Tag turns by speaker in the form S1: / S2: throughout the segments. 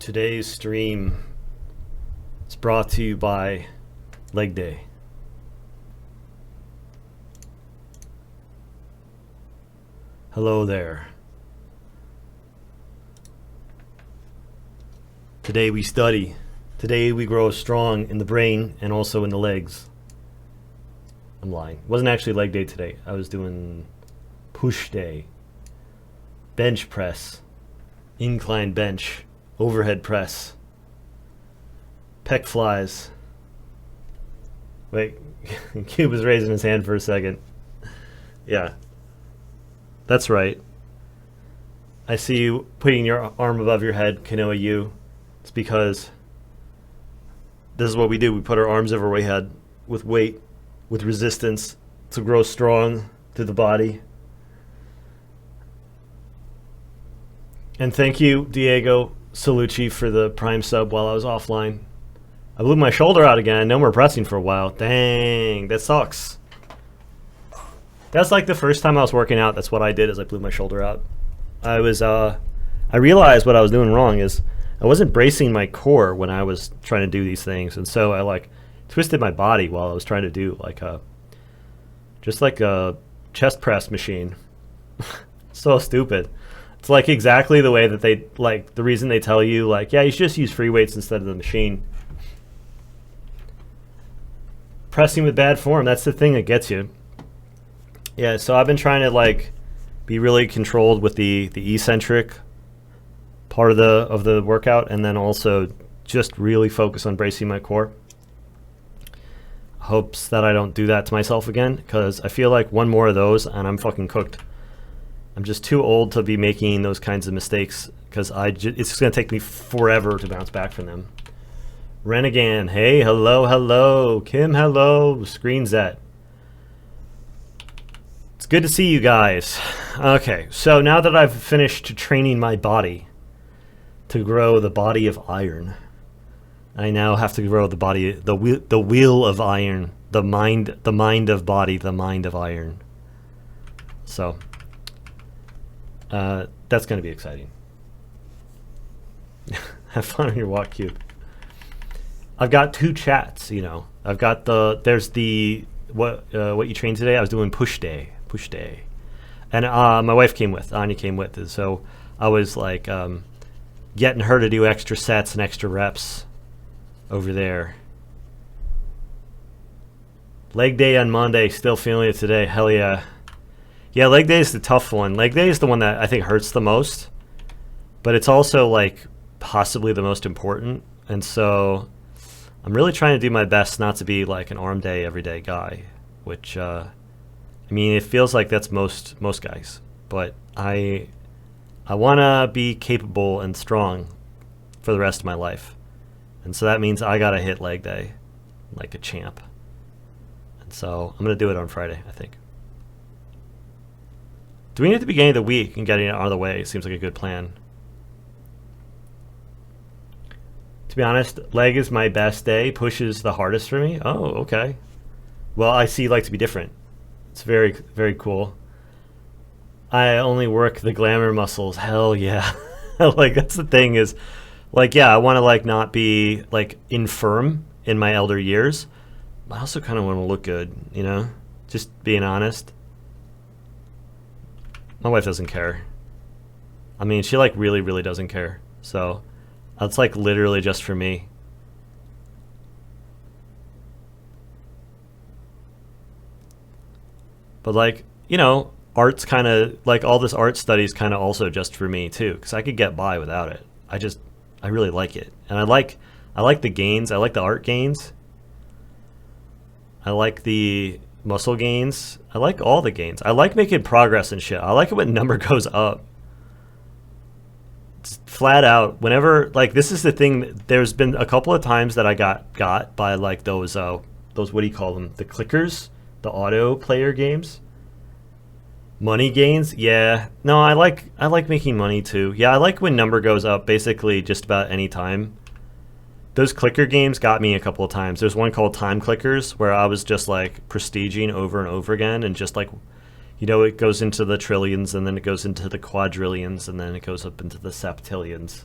S1: Today's stream is brought to you by Leg Day. Hello there. Today we study. Today we grow strong in the brain and also in the legs. I'm lying. It wasn't actually leg day today. I was doing push day. Bench press. Incline bench. Overhead press. Pec flies. Wait, Cube was raising his hand for a second. Yeah. That's right. I see you putting your arm above your head, Kanoa U. It's because this is what we do. We put our arms over our head with weight, with resistance to grow strong through the body. And thank you, Diego Salucci, for the Prime sub while I was offline. I blew my shoulder out again. No more pressing for a while. Dang, that sucks. That's like the first time I was working out. That's what I did, is I blew my shoulder out. I realized what I was doing wrong is I wasn't bracing my core when I was trying to do these things, and so I twisted my body while I was trying to do just like a chest press machine. So stupid. It's like exactly the way that they the reason they tell you yeah, you should just use free weights instead of the machine. Pressing with bad form, that's the thing that gets you. Yeah, so I've been trying to be really controlled with the eccentric part of the workout, and then also just really focus on bracing my core. Hopes that I don't do that to myself again, because I feel like one more of those and I'm fucking cooked. I'm just too old to be making those kinds of mistakes, because it's just going to take me forever to bounce back from them. Renegan, hey, hello. Kim, hello. Screenset. It's good to see you guys. Okay, so now that I've finished training my body to grow the body of iron, I now have to grow the body, the wheel of iron, the mind of body, the mind of iron. So that's going to be exciting. Have fun on your walk, Cube. I've got two chats, I've got there's the what you trained today. I was doing push day, and my wife came with, Anya came with, and so I was getting her to do extra sets and extra reps over there. Leg day on Monday, still feeling it today. Hell yeah. Yeah, leg day is the tough one. Leg day is the one that I think hurts the most, but it's also possibly the most important. And so I'm really trying to do my best not to be an arm day everyday guy, which it feels like that's most guys, but I want to be capable and strong for the rest of my life. And so that means I got to hit leg day like a champ. And so I'm going to do it on Friday, I think. Doing it at the beginning of the week and getting it out of the way seems like a good plan. To be honest, leg is my best day. Push is the hardest for me. Oh, okay. Well, I see to be different. It's very, very cool. I only work the glamour muscles. Hell yeah. That's the thing is, yeah, I want to not be infirm in my elder years. I also kind of want to look good, just being honest. My wife doesn't care. She really, really doesn't care. So that's literally just for me. But art's kind of all this art study is kind of also just for me too, because I could get by without it. I really like it, and I like the gains. I like the art gains. I like the muscle gains. I like all the gains. I like making progress and shit. I like it when number goes up. It's flat out. Whenever this is the thing. There's been a couple of times that I got by those what do you call them? The clickers, the auto player games. Money gains, yeah. No, I like making money too. Yeah, I like when number goes up basically just about any time. Those clicker games got me a couple of times. There's one called Time Clickers where I was just prestiging over and over again, and just it goes into the trillions, and then it goes into the quadrillions, and then it goes up into the septillions.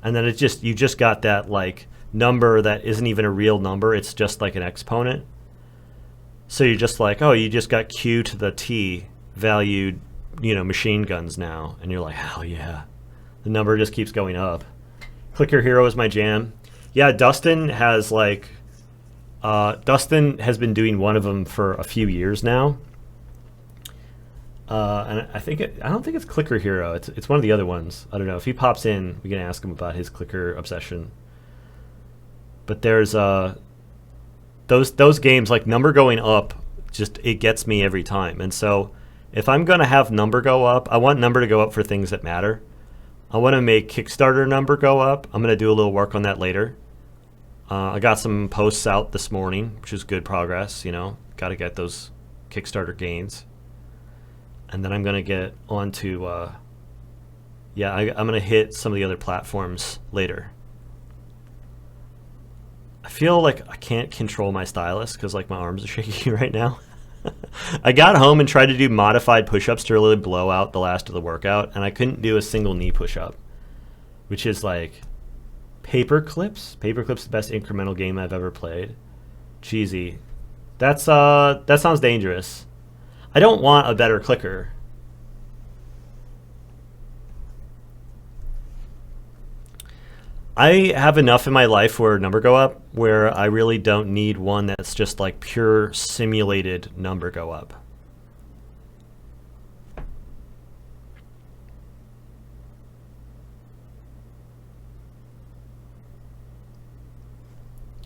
S1: and then you just got that like number that isn't even a real number. It's just like an exponent. So you're just like, oh, you just got Q to the T valued, machine guns now, and you're like, hell yeah, the number just keeps going up. Clicker Hero is my jam. Yeah, Dustin has been doing one of them for a few years now. And I don't think it's Clicker Hero. It's one of the other ones. I don't know. If he pops in, we can ask him about his clicker obsession. But there's those games, like number going up, just it gets me every time. And so if I'm gonna have number go up, I want number to go up for things that matter. I want to make Kickstarter number go up. I'm gonna do a little work on that later. I got some posts out this morning, which is good progress. Got to get those Kickstarter gains. And then I'm going to get onto, I'm going to hit some of the other platforms later. I feel like I can't control my stylus because like my arms are shaking right now. I got home and tried to do modified push-ups to really blow out the last of the workout, and I couldn't do a single knee push-up, which is like Paperclips. Paperclips the best incremental game I've ever played. Cheesy. That sounds dangerous. I don't want a better clicker. I have enough in my life where number go up where I really don't need one that's just like pure simulated number go up.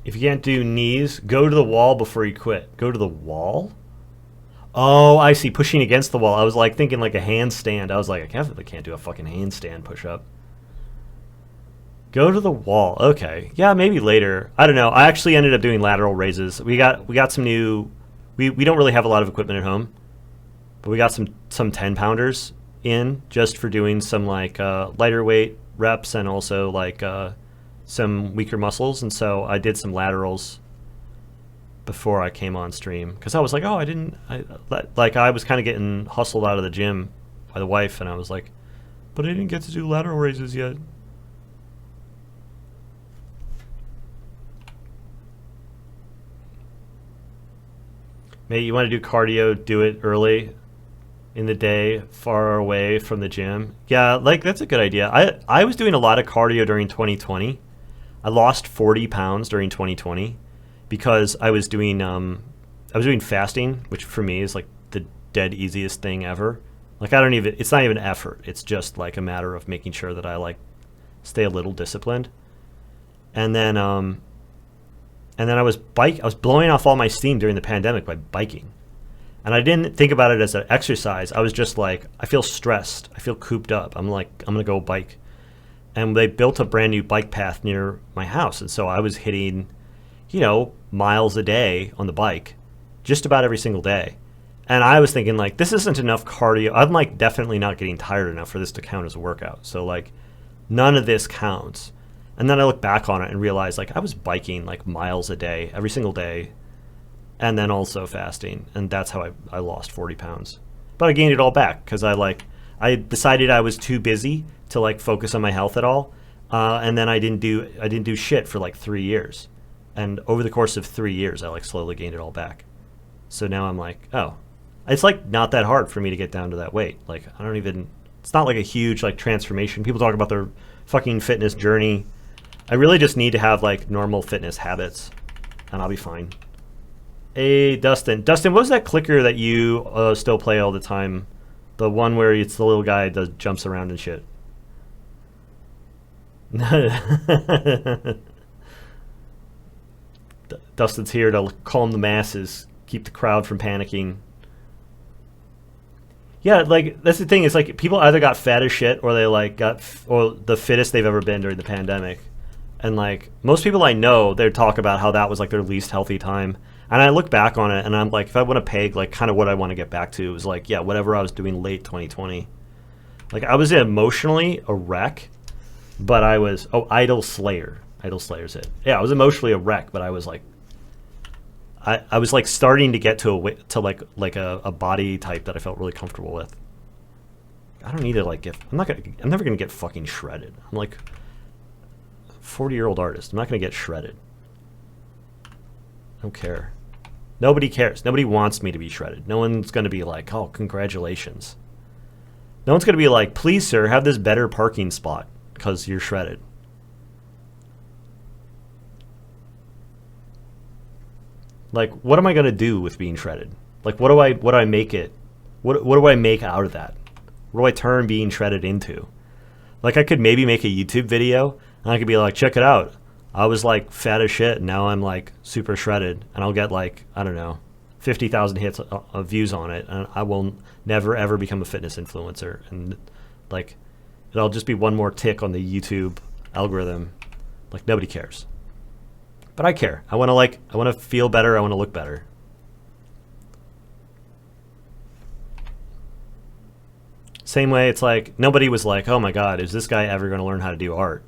S1: If you can't do knees, go to the wall before you quit. Go to the wall? Oh, I see. Pushing against the wall. I was like thinking like a handstand. I was like, I can't do a fucking handstand push-up. Go to the wall. Okay. Yeah, maybe later. I don't know. I actually ended up doing lateral raises. We got some new... We don't really have a lot of equipment at home, but we got some 10-pounders in just for doing some like lighter weight reps and also like some weaker muscles. And so I did some laterals before I came on stream because I was like, oh, I was kind of getting hustled out of the gym by the wife, and I was like, but I didn't get to do lateral raises yet. Mate, you want to do cardio, do it early in the day, far away from the gym. Yeah, like that's a good idea. I was doing a lot of cardio during 2020. I lost 40 pounds during 2020 because I was doing fasting, which for me is like the dead easiest thing ever. Like it's not even effort. It's just like a matter of making sure that I like stay a little disciplined. And then I was blowing off all my steam during the pandemic by biking. And I didn't think about it as an exercise. I was just like, I feel stressed. I feel cooped up. I'm like, I'm going to go bike. And they built a brand new bike path near my house. And so I was hitting, miles a day on the bike just about every single day. And I was thinking like, this isn't enough cardio. I'm like definitely not getting tired enough for this to count as a workout. So like none of this counts. And then I look back on it and realize like I was biking like miles a day every single day, and then also fasting, and that's how I lost 40 pounds. But I gained it all back because I decided I was too busy to like focus on my health at all, and then I didn't do shit for like 3 years, and over the course of 3 years I like slowly gained it all back. So now I'm like, oh, it's like not that hard for me to get down to that weight. Like it's not like a huge like transformation. People talk about their fucking fitness journey. I really just need to have like normal fitness habits, and I'll be fine. Hey, Dustin, what was that clicker that you still play all the time? The one where it's the little guy that jumps around and shit. Dustin's here to calm the masses, keep the crowd from panicking. Yeah, like that's the thing. Is like people either got fat as shit or they like or the fittest they've ever been during the pandemic. And like most people I know, they talk about how that was like their least healthy time. And I look back on it and I'm like, if I want to peg like kind of what I want to get back to, it was like, yeah, whatever I was doing late 2020. Like I was emotionally a wreck, but I was Idle Slayer. Idle Slayer's it. Yeah, I was emotionally a wreck, but I was like, I was like starting to get to a body type that I felt really comfortable with. I don't need to like get. I'm never gonna get fucking shredded. I'm like, 40-year-old artist. I'm not going to get shredded. I don't care. Nobody cares. Nobody wants me to be shredded. No one's going to be like, oh, congratulations. No one's going to be like, please, sir, have this better parking spot because you're shredded. Like, what am I going to do with being shredded? Like, what do I make it? What do I make out of that? What do I turn being shredded into? Like, I could maybe make a YouTube video and I could be like, check it out. I was like fat as shit and now I'm like super shredded, and I'll get like, I don't know, 50,000 hits of views on it, and I will never ever become a fitness influencer, and like it'll just be one more tick on the YouTube algorithm. Like, nobody cares. But I care. I want to feel better, I want to look better. Same way, it's like nobody was like, oh my god, is this guy ever going to learn how to do art?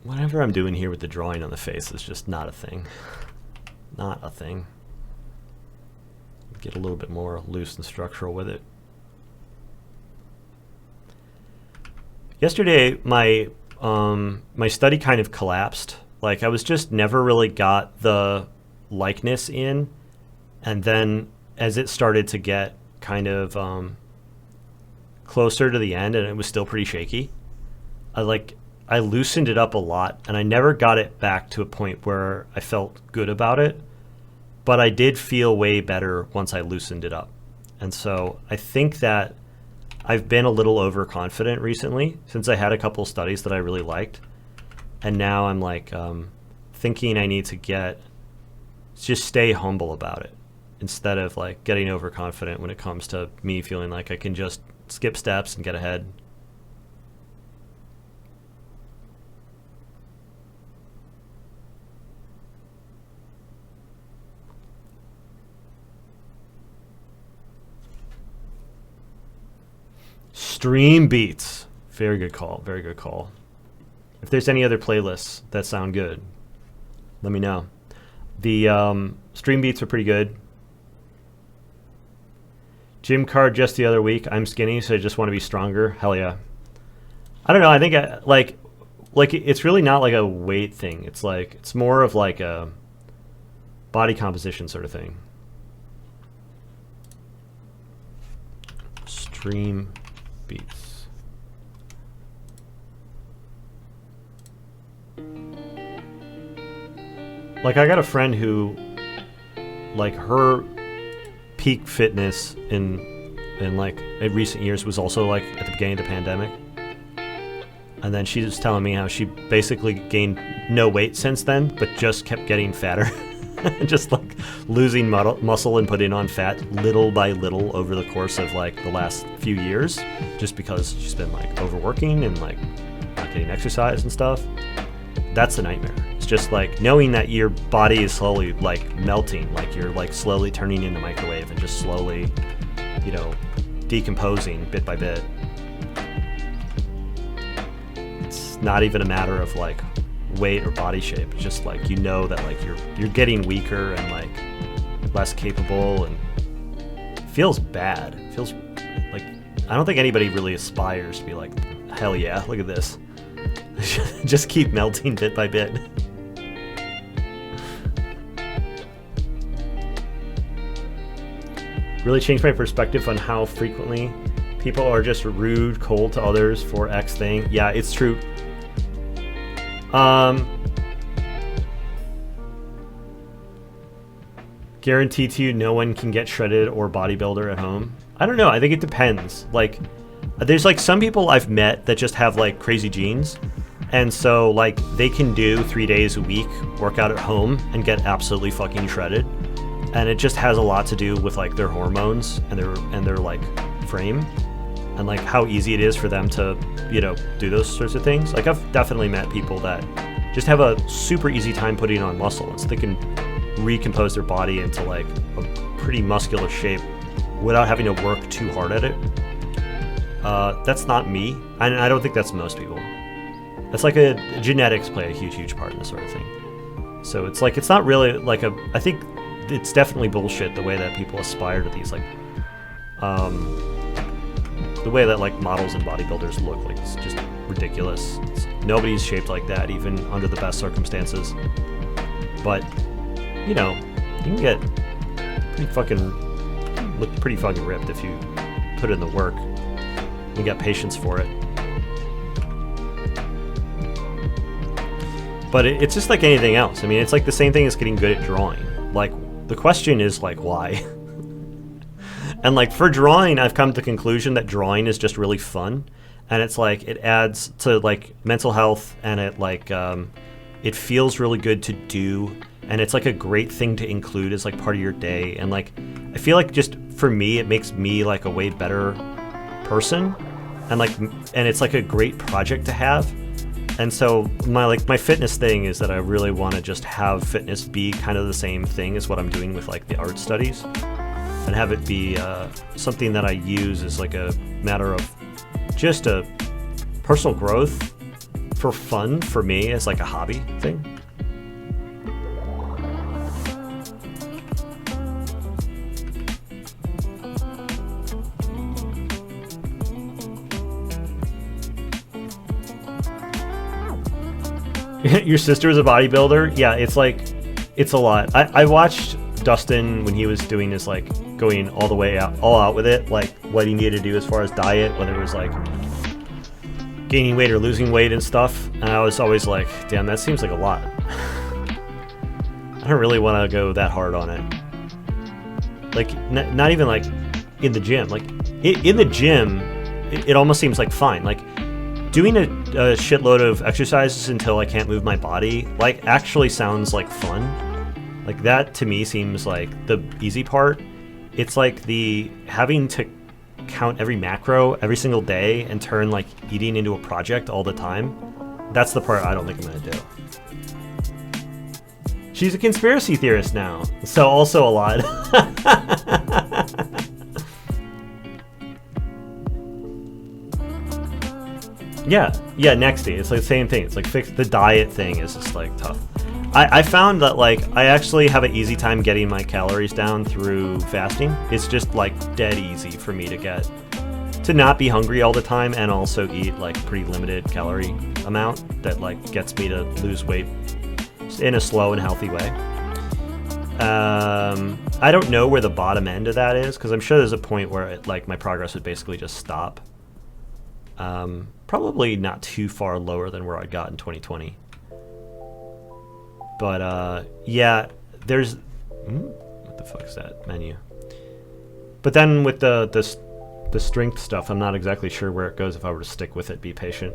S1: Whatever I'm doing here with the drawing on the face is just not a thing. Not a thing. Get a little bit more loose and structural with it. Yesterday, my study kind of collapsed. Like, I was just never really got the likeness in, and then as it started to get kind of closer to the end, and it was still pretty shaky, I loosened it up a lot, and I never got it back to a point where I felt good about it, but I did feel way better once I loosened it up. And so I think that I've been a little overconfident recently since I had a couple studies that I really liked, and now I'm like thinking I need to just stay humble about it instead of like getting overconfident when it comes to me feeling like I can just skip steps and get ahead. Stream beats. Very good call. Very good call. If there's any other playlists that sound good, let me know. The stream beats are pretty good. Gym card just the other week. I'm skinny, so I just want to be stronger. Hell yeah. I don't know. I think like it's really not like a weight thing. It's like it's more of like a body composition sort of thing. Stream beats. Like, I got a friend who, like, her peak fitness in like in recent years was also like at the beginning of the pandemic, and then she was telling me how she basically gained no weight since then, but just kept getting fatter. Just like losing muscle and putting on fat little by little over the course of like the last few years, just because she's been like overworking and like not getting exercise and stuff. That's the nightmare. It's just like knowing that your body is slowly like melting, like you're like slowly turning in the microwave and just slowly, you know, decomposing bit by bit. It's not even a matter of like weight or body shape. It's just like, you know, that like you're getting weaker and like less capable, and it feels bad. It feels like, I don't think anybody really aspires to be like, hell yeah, look at this. Just keep melting bit by bit. Really changed my perspective on how frequently people are just rude, cold to others for X thing. Yeah, it's true. Guarantee to you, no one can get shredded or bodybuilder at home. I don't know. I think it depends. Like, there's like some people I've met that just have like crazy genes, and so like they can do 3 days a week, work out at home, and get absolutely fucking shredded. And it just has a lot to do with like their hormones and their like frame, and like how easy it is for them to, you know, do those sorts of things. Like, I've definitely met people that just have a super easy time putting on muscle, and so they can recompose their body into like a pretty muscular shape without having to work too hard at it. That's not me, and I don't think that's most people. It's like genetics play a huge part in this sort of thing. So it's like, it's not really like I think it's definitely bullshit the way that people aspire to these, like, the way that, like, models and bodybuilders look. Like, it's just ridiculous. Nobody's shaped like that, even under the best circumstances. But, you know, you can get look pretty fucking ripped if you put in the work. You got patience for it. But it's just like anything else. I mean, it's like the same thing as getting good at drawing. Like, the question is, like, why? And, like, for drawing, I've come to the conclusion that drawing is just really fun. And it's like, it adds to, like, mental health, and it, like, it feels really good to do. And it's, like, a great thing to include as, like, part of your day. And, like, I feel like just for me, it makes me, like, a way better person. And, like, and it's, like, a great project to have. And so my fitness thing is that I really want to just have fitness be kind of the same thing as what I'm doing with, like, the art studies, and have it be something that I use as, like, a matter of just a personal growth for fun for me, as, like, a hobby thing. Your sister is a bodybuilder? Yeah, it's like, it's a lot. I watched Dustin when he was doing his, like, going all the way out, all out with it, like, what he needed to do as far as diet, whether it was, like, gaining weight or losing weight and stuff. And I was always like, damn, that seems like a lot. I don't really want to go that hard on it. Like, not even, like, in the gym. Like, in the gym, it almost seems like fine. Like, doing a shitload of exercises until I can't move my body, like, actually sounds like fun. Like, that to me seems like the easy part. It's like the having to count every macro every single day and turn, like, eating into a project all the time. That's the part I don't think I'm gonna do. She's a conspiracy theorist now, so also a lot. Yeah, Nexty. It's like the same thing. It's like the diet thing is just, like, tough. I found that, like, I actually have an easy time getting my calories down through fasting. It's just, like, dead easy for me to not be hungry all the time and also eat, like, pretty limited calorie amount that, like, gets me to lose weight in a slow and healthy way. I don't know where the bottom end of that is, because I'm sure there's a point where it, like, my progress would basically just stop. Probably not too far lower than where I got in 2020. But, yeah, there's... what the fuck is that menu? But then with the strength stuff, I'm not exactly sure where it goes if I were to stick with it, be patient.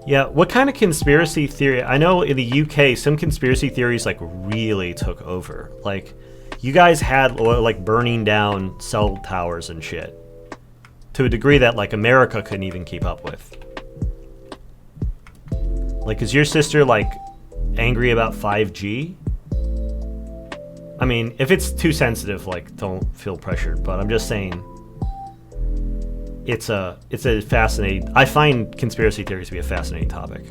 S1: Yeah, what kind of conspiracy theory? I know in the UK, some conspiracy theories, like, really took over. Like, you guys had, like, burning down cell towers and shit. To a degree that, like, America couldn't even keep up with. Like, is your sister, like, angry about 5G? I mean, if it's too sensitive, like, don't feel pressured, but I'm just saying it's a fascinating... I find conspiracy theories to be a fascinating topic.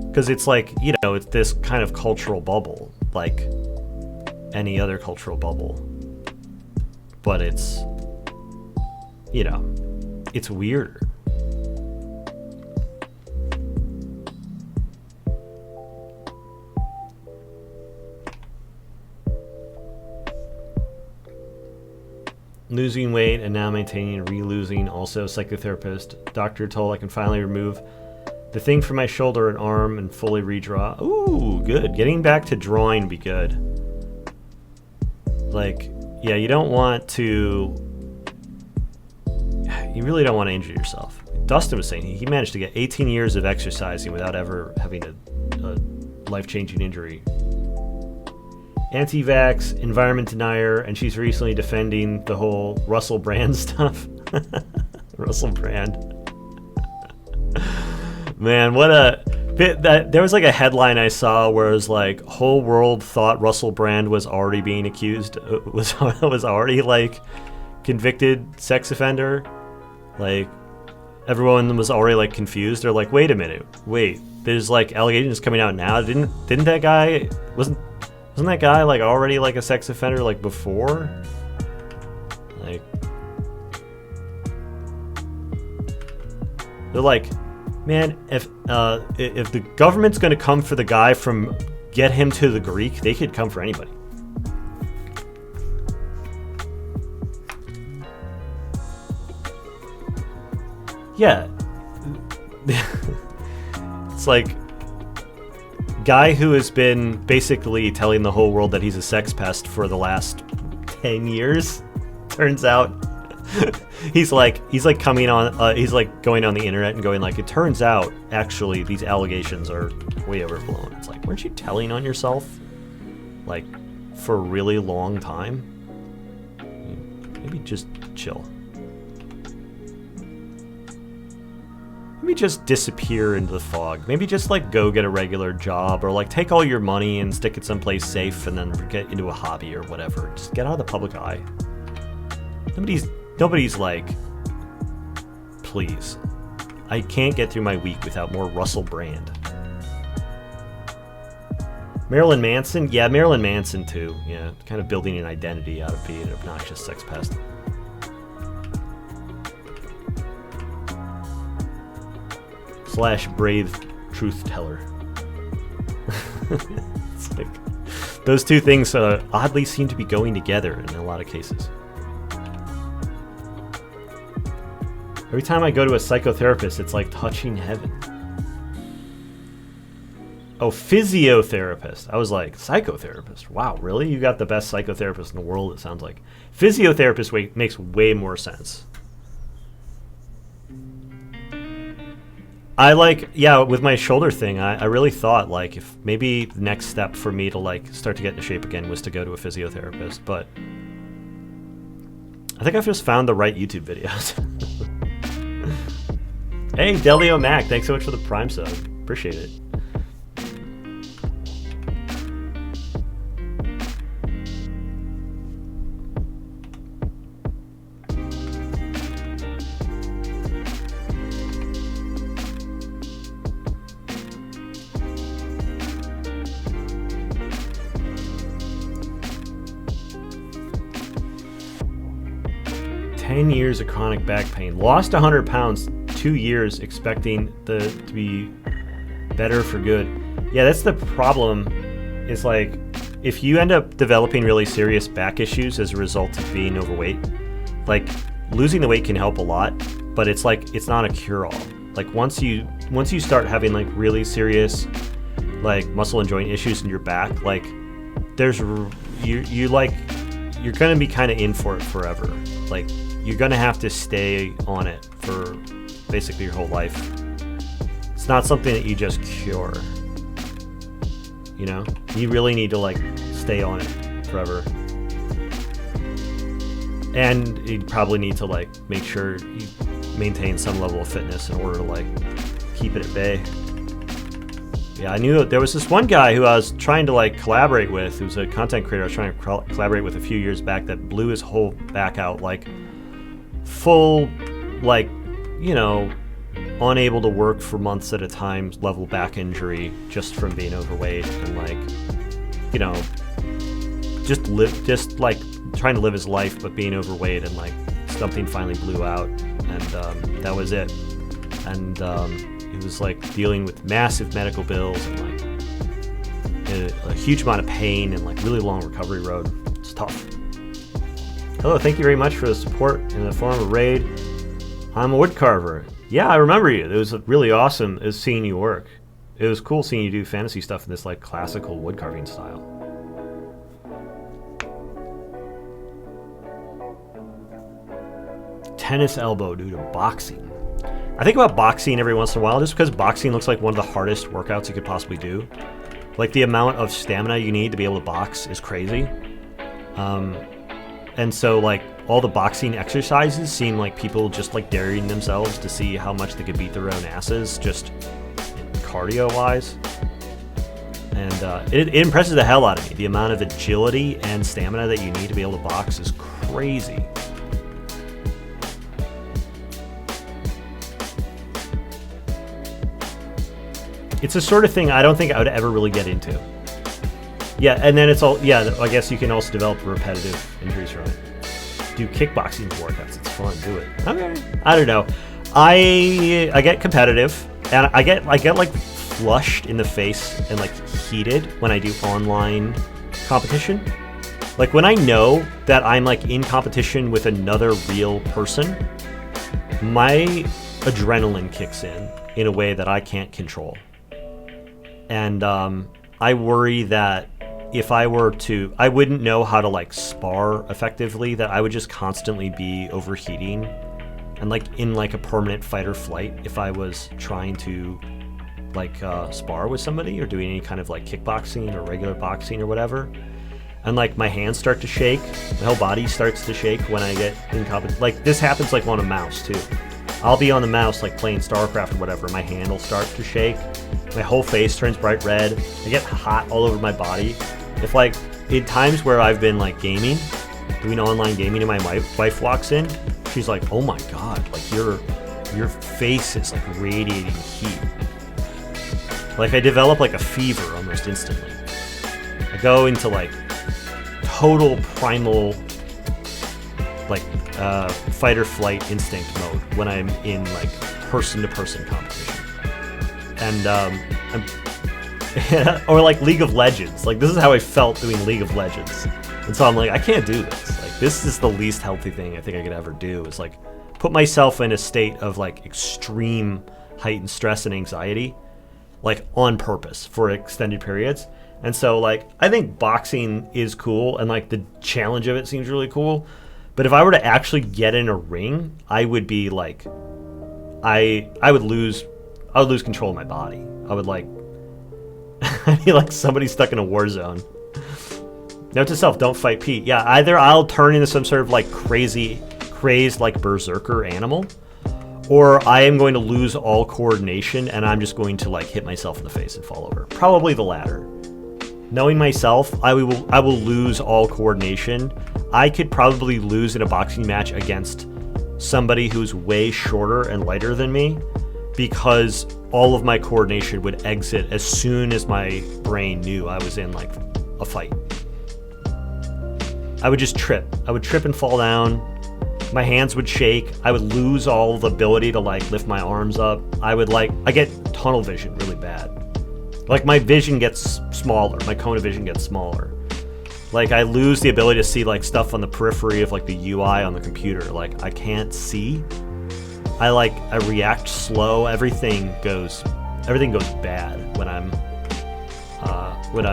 S1: Because it's like, you know, it's this kind of cultural bubble, like any other cultural bubble. But it's, you know, it's weirder. Losing weight and now maintaining and re-losing. Also, psychotherapist. Doctor told I can finally remove the thing from my shoulder and arm and fully redraw. Ooh, good. Getting back to drawing would be good. Like, yeah, you don't want to... You really don't want to injure yourself. Dustin was saying he managed to get 18 years of exercising without ever having a life-changing injury. Anti-vax, environment denier, and she's recently defending the whole Russell Brand stuff. Russell Brand. Man, what a... There was like a headline I saw where it was like, whole world thought Russell Brand was already being accused, was already like convicted sex offender. Like, everyone was already like confused. They're like, wait a minute, wait, there's like allegations coming out now. Didn't that guy wasn't that guy like already like a sex offender like before? Like they're like, man, if the government's gonna come for the guy from Get Him to the Greek, they could come for anybody. Yeah. It's like guy who has been basically telling the whole world that he's a sex pest for the last 10 years. Turns out he's like coming on he's like going on the internet and going like, it turns out actually these allegations are way overblown. It's like, weren't you telling on yourself like for a really long time? Maybe just chill. Maybe just disappear into the fog. Maybe just like go get a regular job, or like take all your money and stick it someplace safe and then get into a hobby or whatever. Just get out of the public eye. Nobody's like, please. I can't get through my week without more Russell Brand. Marilyn Manson? Yeah, Marilyn Manson too. Yeah, kind of building an identity out of being an obnoxious sex pest. / brave truth teller. It's like those two things oddly seem to be going together in a lot of cases. Every time I go to a psychotherapist, it's like touching heaven. Oh, physiotherapist. I was like, psychotherapist. Wow, really? You got the best psychotherapist in the world, it sounds like. Physiotherapist makes way more sense. I like, yeah, with my shoulder thing, I really thought like if maybe the next step for me to like start to get into shape again was to go to a physiotherapist, but I think I've just found the right YouTube videos. Hey, Delio Mac, thanks so much for the Prime sub. Appreciate it. Years of chronic back pain. Lost 100 pounds, 2 years expecting to be better for good. Yeah, that's the problem. It's like if you end up developing really serious back issues as a result of being overweight, like losing the weight can help a lot, but it's like it's not a cure-all. Like once you start having like really serious like muscle and joint issues in your back, like there's you're gonna be kind of in for it forever. Like you're gonna have to stay on it for basically your whole life. It's not something that you just cure. You know, you really need to like stay on it forever. And you probably need to like make sure you maintain some level of fitness in order to like keep it at bay. Yeah, I knew there was this one guy who I was trying to like collaborate with, who's a content creator I was trying to collaborate with a few years back, that blew his whole back out, like full, like, you know, unable to work for months at a time level back injury just from being overweight, and like, you know, just like trying to live his life but being overweight, and like something finally blew out, and that was it. And it was like dealing with massive medical bills and like a huge amount of pain and like really long recovery road. It's tough. Hello, thank you very much for the support in the form of a raid. I'm a woodcarver. Yeah, I remember you. It was really awesome seeing you work. It was cool seeing you do fantasy stuff in this like classical woodcarving style. Tennis elbow due to boxing. I think about boxing every once in a while just because boxing looks like one of the hardest workouts you could possibly do. Like the amount of stamina you need to be able to box is crazy. And so like all the boxing exercises seem like people just like daring themselves to see how much they could beat their own asses just cardio wise. And it impresses the hell out of me. The amount of agility and stamina that you need to be able to box is crazy. It's the sort of thing I don't think I would ever really get into. Yeah, and then it's all, yeah, I guess you can also develop repetitive injuries from it. Do kickboxing workouts, it's fun, do it. Okay, I don't know. I get competitive, and I get like flushed in the face and like heated when I do online competition. Like when I know that I'm like in competition with another real person, my adrenaline kicks in a way that I can't control. And I worry that if I were to, I wouldn't know how to like spar effectively, that I would just constantly be overheating and like in like a permanent fight or flight if I was trying to like spar with somebody or doing any kind of like kickboxing or regular boxing or whatever. And like my hands start to shake, my whole body starts to shake when I get in competition. Like this happens like on a mouse too. I'll be on the mouse like playing StarCraft or whatever, my hand will start to shake, my whole face turns bright red, I get hot all over my body. If like in times where I've been like gaming, doing online gaming, and my wife walks in, she's like, oh my god, like your face is like radiating heat. Like I develop like a fever almost instantly. I go into like total primal like fight or flight instinct mode when I'm in like person-to-person competition. And or like League of Legends. Like this is how I felt doing League of Legends. And so I'm like, I can't do this. Like this is the least healthy thing I think I could ever do, is like put myself in a state of like extreme heightened stress and anxiety, like on purpose for extended periods. And so like I think boxing is cool and like the challenge of it seems really cool. But if I were to actually get in a ring, I would be like, I would lose control of my body. I would like, I'd be like somebody stuck in a war zone. Note to self, don't fight Pete. Yeah, either I'll turn into some sort of like crazed like berserker animal, or I am going to lose all coordination and I'm just going to like hit myself in the face and fall over. Probably the latter. Knowing myself, I will lose all coordination. I could probably lose in a boxing match against somebody who's way shorter and lighter than me, because all of my coordination would exit as soon as my brain knew I was in like a fight. I would just trip. I would trip and fall down. My hands would shake. I would lose all the ability to like lift my arms up. I get tunnel vision really bad. Like my vision gets smaller. My cone of vision gets smaller. Like I lose the ability to see like stuff on the periphery of like the UI on the computer. Like I can't see. I react slow. Everything goes bad when I'm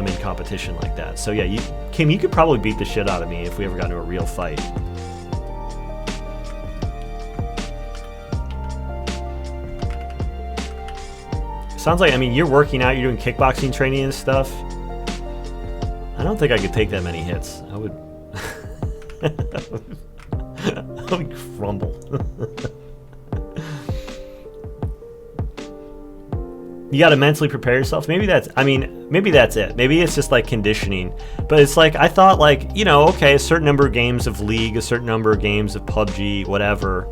S1: in competition like that. So yeah, Kim, you could probably beat the shit out of me if we ever got into a real fight. Sounds like, I mean, you're working out, you're doing kickboxing training and stuff. I don't think I could take that many hits. I would I would crumble. You got to mentally prepare yourself. Maybe that's it. Maybe it's just like conditioning. But it's like, I thought like, okay, a certain number of games of League, a certain number of games of PUBG, whatever,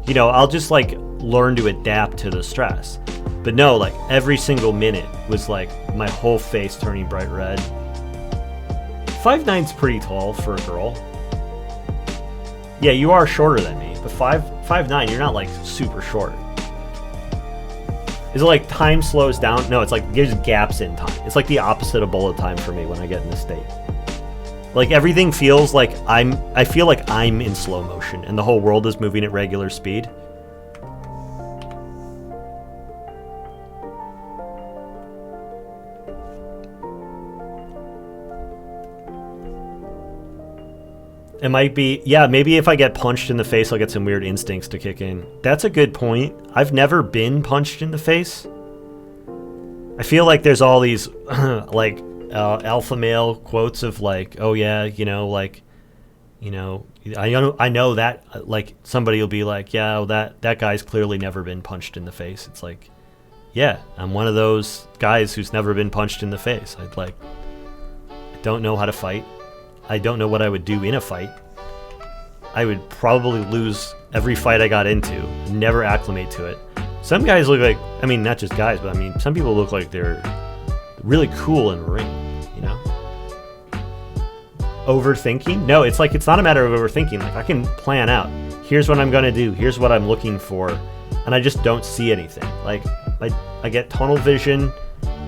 S1: I'll just like learn to adapt to the stress. But no, like every single minute was like my whole face turning bright red. 5'9"'s pretty tall for a girl. Yeah, you are shorter than me, but 5'9", you're not like super short. Is it like time slows down? No, it's like there's gaps in time. It's like the opposite of bullet time for me when I get in this state. Like everything feels like I feel like I'm in slow motion and the whole world is moving at regular speed. It might be, yeah, maybe if I get punched in the face, I'll get some weird instincts to kick in. That's a good point. I've never been punched in the face. I feel like there's all these like alpha male quotes of like, oh yeah, I know that, like somebody will be like, yeah, well, that guy's clearly never been punched in the face. It's like, yeah, I'm one of those guys who's never been punched in the face. I don't know how to fight. I don't know what I would do in a fight. I would probably lose every fight I got into, never acclimate to it. Some guys look like I mean, not just guys, but I mean, some people look like they're really cool in a ring, you know? Overthinking? No, it's like, it's not a matter of overthinking. Like, I can plan out. Here's what I'm gonna do. Here's what I'm looking for. And I just don't see anything. Like, I get tunnel vision.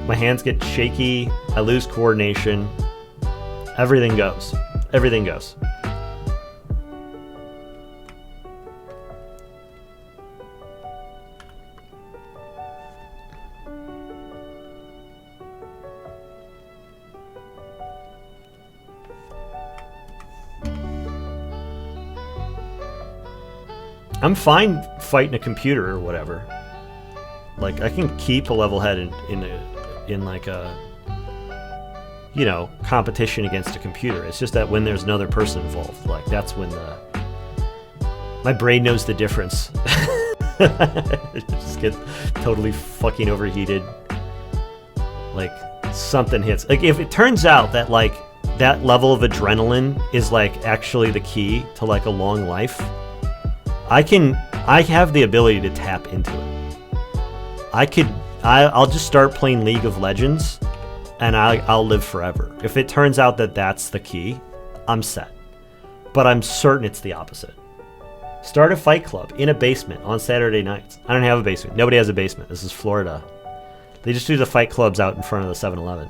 S1: My hands get shaky. I lose coordination. Everything goes. Everything goes. I'm fine fighting a computer or whatever. Like, I can keep a level head in like a, you know, competition against a computer. It's just that when there's another person involved, like, that's when my brain knows the difference. It just gets totally fucking overheated. Like, something hits. Like, if it turns out that, like, that level of adrenaline is, like, actually the key to, like, a long life, I have the ability to tap into it. I'll just start playing League of Legends, and I'll live forever. If it turns out that that's the key, I'm set. But I'm certain it's the opposite. Start a fight club in a basement on Saturday nights. I don't have a basement. Nobody has a basement. This is Florida. They just do the fight clubs out in front of the 7-Eleven.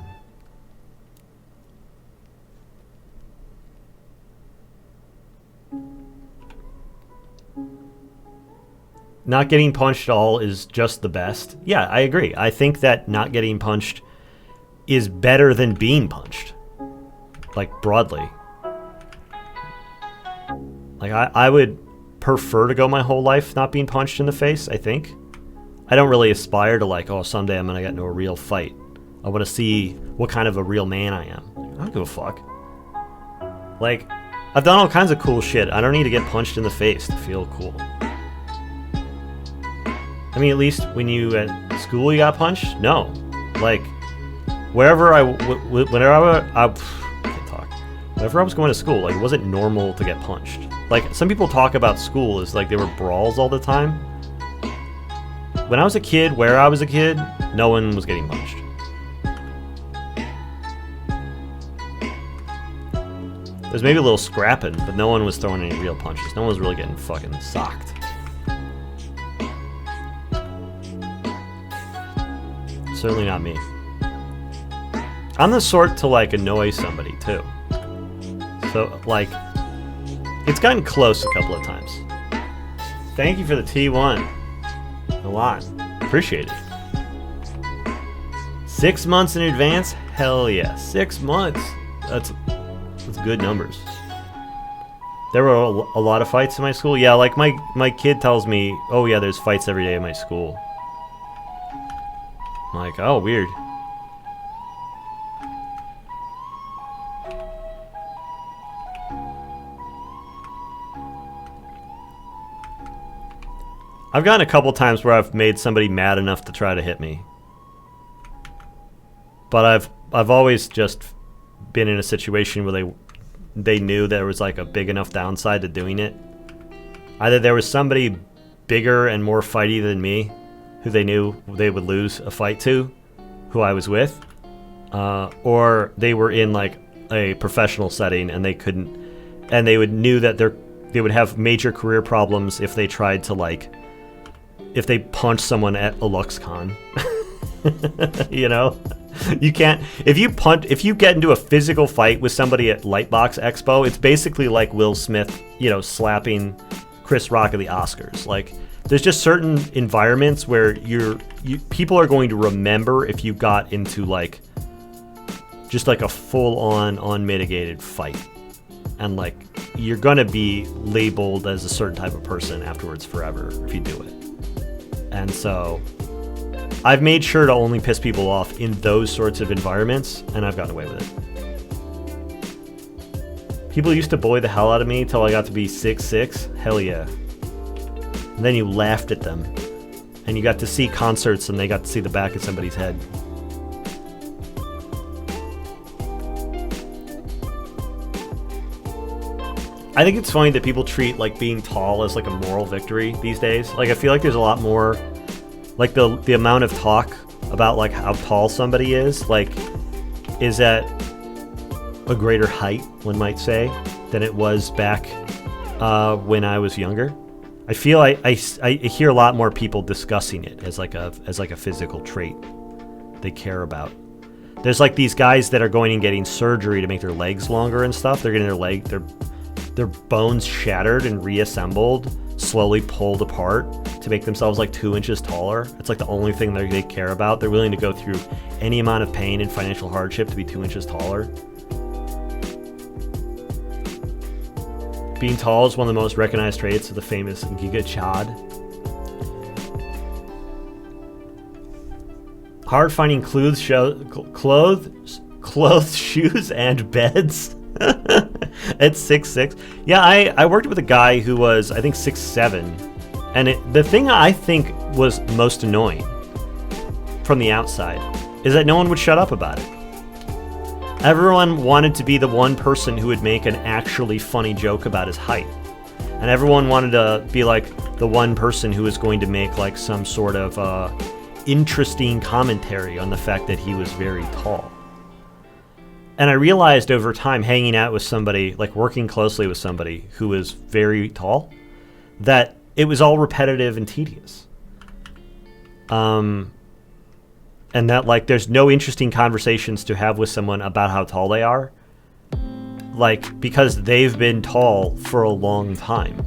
S1: Not getting punched at all is just the best. Yeah, I agree. I think that not getting punched is better than being punched. Like, broadly. Like, I would prefer to go my whole life not being punched in the face, I think. I don't really aspire to, like, oh, someday I'm gonna get into a real fight. I want to see what kind of a real man I am. I don't give a fuck. Like, I've done all kinds of cool shit. I don't need to get punched in the face to feel cool. I mean, at least when you at school you got punched? No. Like, whenever I can't talk. Whenever I was going to school, like, it wasn't normal to get punched. Like, some people talk about school as like they were brawls all the time. When I was a kid, where I was a kid, no one was getting punched. There's maybe a little scrapping, but no one was throwing any real punches. No one was really getting fucking socked. Certainly not me. I'm the sort to, like, annoy somebody, too. So, like, it's gotten close a couple of times. Thank you for the T1. A lot. Appreciate it. 6 months in advance? Hell yeah. 6 months. That's good numbers. There were a lot of fights in my school. Yeah, like, my kid tells me, oh yeah, there's fights every day in my school. I'm like, oh, weird. I've gotten a couple times where I've made somebody mad enough to try to hit me. But I've always just been in a situation where they knew there was, like, a big enough downside to doing it. Either there was somebody bigger and more fighty than me, who they knew they would lose a fight to, who I was with, or they were in, like, a professional setting and they couldn't, and they knew that they would have major career problems if they tried to, like, if they punched someone at a LuxCon. You know, you can't, if you get into a physical fight with somebody at Lightbox Expo, it's basically like Will Smith, you know, slapping Chris Rock at the Oscars. Like, there's just certain environments where people are going to remember if you got into, like, just like a full-on unmitigated fight, and, like, you're gonna be labeled as a certain type of person afterwards forever if you do it. And so I've made sure to only piss people off in those sorts of environments, and I've gotten away with it. People used to bully the hell out of me till I got to be 6'6". Hell yeah. And then you laughed at them, and you got to see concerts and they got to see the back of somebody's head. I think it's funny that people treat, like, being tall as, like, a moral victory these days. Like, I feel like there's a lot more, like the amount of talk about like how tall somebody is, like, is at a greater height, one might say, than it was back when I was younger. I feel I hear a lot more people discussing it as like a physical trait they care about. There's like these guys that are going and getting surgery to make their legs longer and stuff. They're getting their bones shattered and reassembled, slowly pulled apart to make themselves like 2 inches taller. It's like the only thing that they care about. They're willing to go through any amount of pain and financial hardship to be 2 inches taller. Being tall is one of the most recognized traits of the famous Giga Chad. Hard finding clothes, shoes, and beds. At 6'6". Yeah, I worked with a guy who was, I think, 6'7". And the thing I think was most annoying from the outside is that no one would shut up about it. Everyone wanted to be the one person who would make an actually funny joke about his height. And everyone wanted to be like the one person who was going to make like some sort of interesting commentary on the fact that he was very tall. And I realized over time, hanging out with somebody, like working closely with somebody who was very tall, that it was all repetitive and tedious. And that like there's no interesting conversations to have with someone about how tall they are, like, because they've been tall for a long time.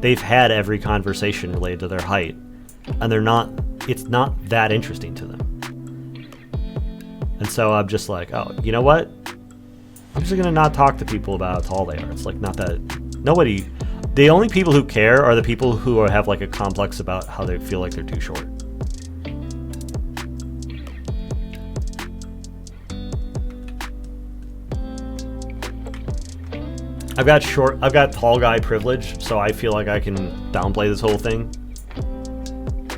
S1: They've had every conversation related to their height, and it's not that interesting to them. And so I'm just like, oh, you know what? I'm just gonna not talk to people about how tall they are. It's like not that the only people who care are the people who have like a complex about how they feel like they're too short. I've got tall guy privilege, so I feel like I can downplay this whole thing.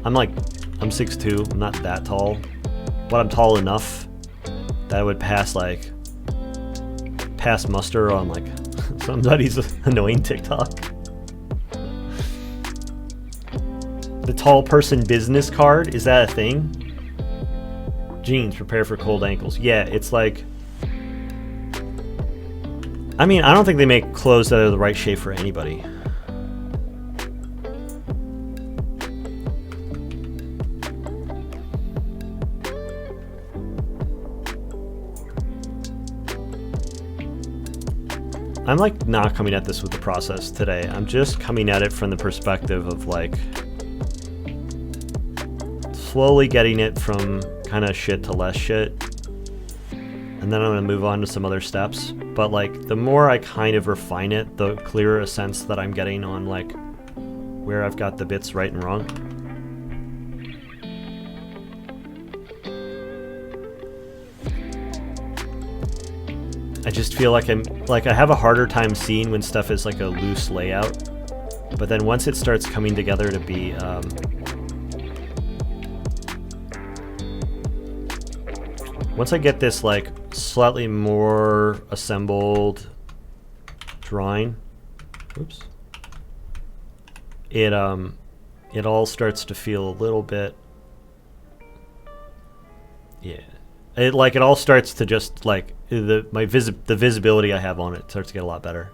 S1: I'm 6'2", I'm not that tall, but I'm tall enough that I would pass muster on like somebody's annoying TikTok. The tall person business card, is that a thing? Jeans, prepare for cold ankles. Yeah, it's like, I mean, I don't think they make clothes that are the right shape for anybody. I'm like not coming at this with the process today. I'm just coming at it from the perspective of like slowly getting it from kind of shit to less shit. And then I'm going to move on to some other steps. But like the more I kind of refine it, the clearer a sense that I'm getting on like where I've got the bits right and wrong. I just feel like I have a harder time seeing when stuff is like a loose layout. But then once it starts coming together to be once I get this like slightly more assembled drawing, oops, it all starts to feel a little bit, yeah. It all starts to just like the visibility I have on it starts to get a lot better.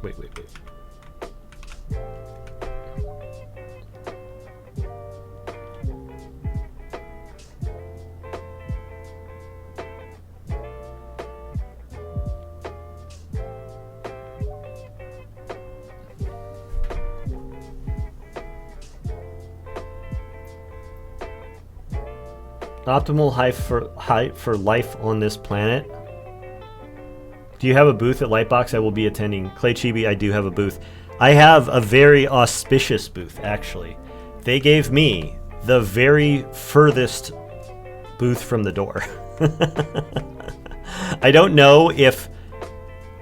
S1: Wait. Optimal height for life on this planet. Do you have a booth at Lightbox? I will be attending. Clay Chibi, I do have a booth. I have a very auspicious booth, actually. They gave me the very furthest booth from the door. I don't know if,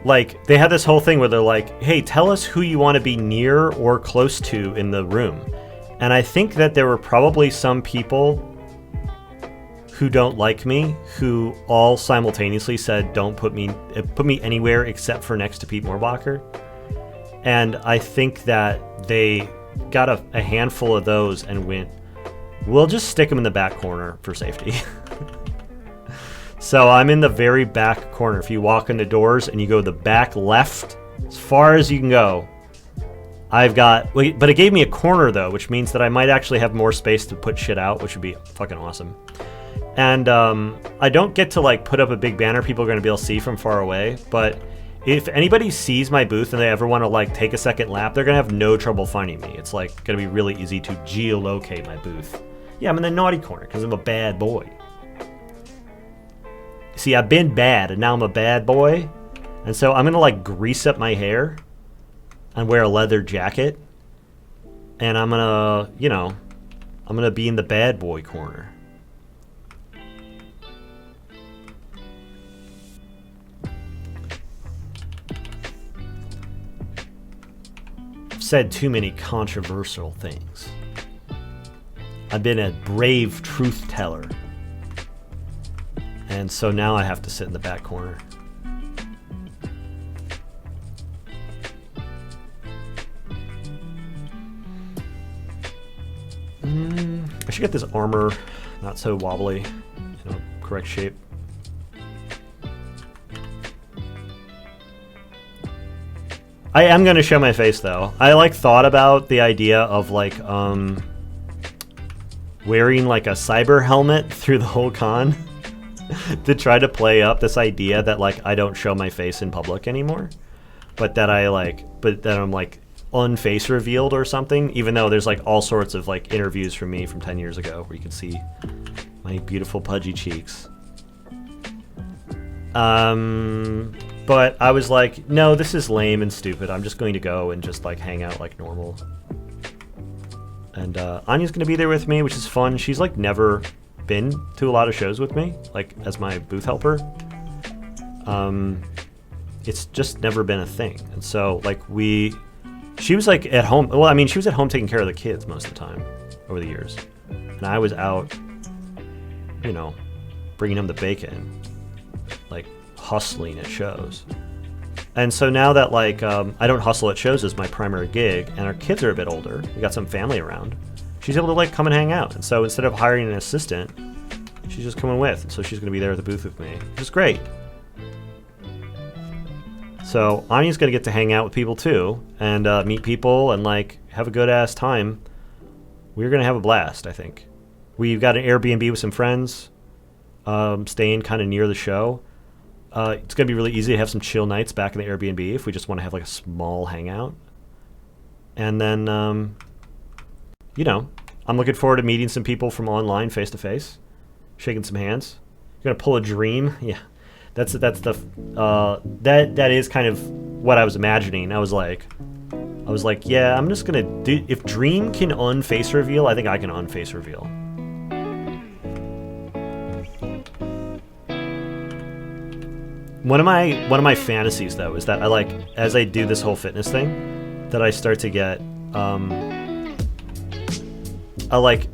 S1: like, they had this whole thing where they're like, hey, tell us who you want to be near or close to in the room. And I think that there were probably some people who don't like me, who all simultaneously said, don't put me anywhere except for next to Pete Mohrbacher. And I think that they got a handful of those and went, we'll just stick them in the back corner for safety. So I'm in the very back corner. If you walk in the doors and you go the back left, as far as you can go, I've got, but it gave me a corner though, which means that I might actually have more space to put shit out, which would be fucking awesome. And I don't get to like put up a big banner people are going to be able to see from far away, but if anybody sees my booth and they ever want to like take a second lap, they're going to have no trouble finding me. It's like going to be really easy to geolocate my booth. Yeah, I'm in the naughty corner because I'm a bad boy. See, I've been bad and now I'm a bad boy. And so I'm going to like grease up my hair and wear a leather jacket. And I'm going to, you know, I'm going to be in the bad boy corner. I've said too many controversial things. I've been a brave truth teller. And so now I have to sit in the back corner. I should get this armor not so wobbly, you know, correct shape. I am going to show my face though. I like thought about the idea of like wearing like a cyber helmet through the whole con. To try to play up this idea that like I don't show my face in public anymore, but that I'm like unface revealed or something, even though there's like all sorts of like interviews from me from 10 years ago where you can see my beautiful pudgy cheeks. But I was like, no, this is lame and stupid. I'm just going to go and just like hang out like normal. And Anya's gonna be there with me, which is fun. She's like never been to a lot of shows with me, like as my booth helper. It's just never been a thing. And so like she was like at home, well, I mean, she was at home taking care of the kids most of the time over the years. And I was out, you know, bringing them the bacon, like hustling at shows. And so now that like I don't hustle at shows as my primary gig and our kids are a bit older, we got some family around, she's able to like come and hang out. And so instead of hiring an assistant, she's just coming with. And so she's going to be there at the booth with me, which is great. So Anya's going to get to hang out with people too and meet people and like have a good ass time. We're going to have a blast, I think. We've got an Airbnb with some friends, staying kind of near the show. It's going to be really easy to have some chill nights back in the Airbnb if we just want to have like a small hangout. And then, you know, I'm looking forward to meeting some people from online face to face, shaking some hands. You're going to pull a dream. Yeah, that's the that is kind of what I was imagining. I was like, yeah, I'm just going to do, if Dream can unface reveal, I think I can unface reveal. One of my fantasies though is that I like, as I do this whole fitness thing, that I start to get I like,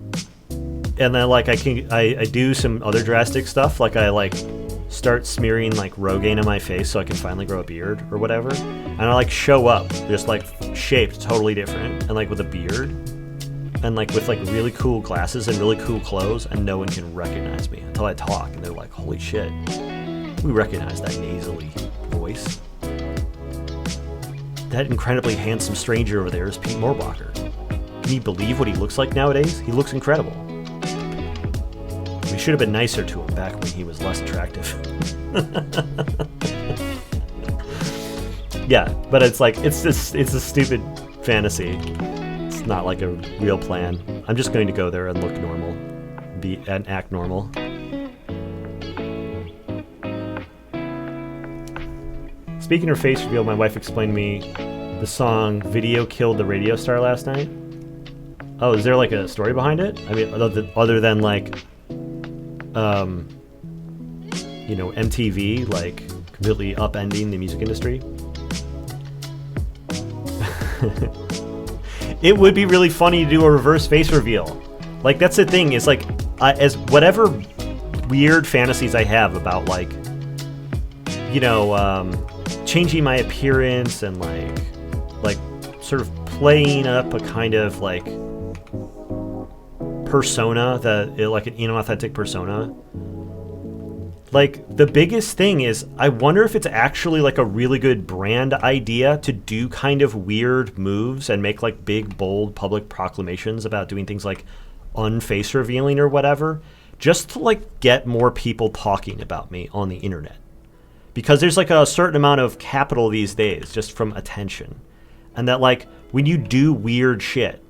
S1: and then like I do some other drastic stuff, like I like start smearing like Rogaine on my face so I can finally grow a beard or whatever, and I like show up just like shaped totally different and like with a beard and like with like really cool glasses and really cool clothes, and no one can recognize me until I talk and they're like, holy shit, we recognize that nasally voice. That incredibly handsome stranger over there is Pete Mohrbacher. Can you believe what he looks like nowadays? He looks incredible. We should have been nicer to him back when he was less attractive. Yeah, but it's like, it's a stupid fantasy. It's not like a real plan. I'm just going to go there and look normal, and act normal. Speaking of face reveal, my wife explained to me the song "Video Killed the Radio Star" last night. Oh, is there like a story behind it? I mean, other than like, you know, MTV like completely upending the music industry. It would be really funny to do a reverse face reveal. Like, that's the thing, is like, as whatever weird fantasies I have about like, you know, changing my appearance and like sort of playing up a kind of like persona like an inauthentic persona. Like the biggest thing is I wonder if it's actually like a really good brand idea to do kind of weird moves and make like big, bold public proclamations about doing things like unface revealing or whatever, just to like get more people talking about me on the internet. Because there's like a certain amount of capital these days just from attention. And that like when you do weird shit,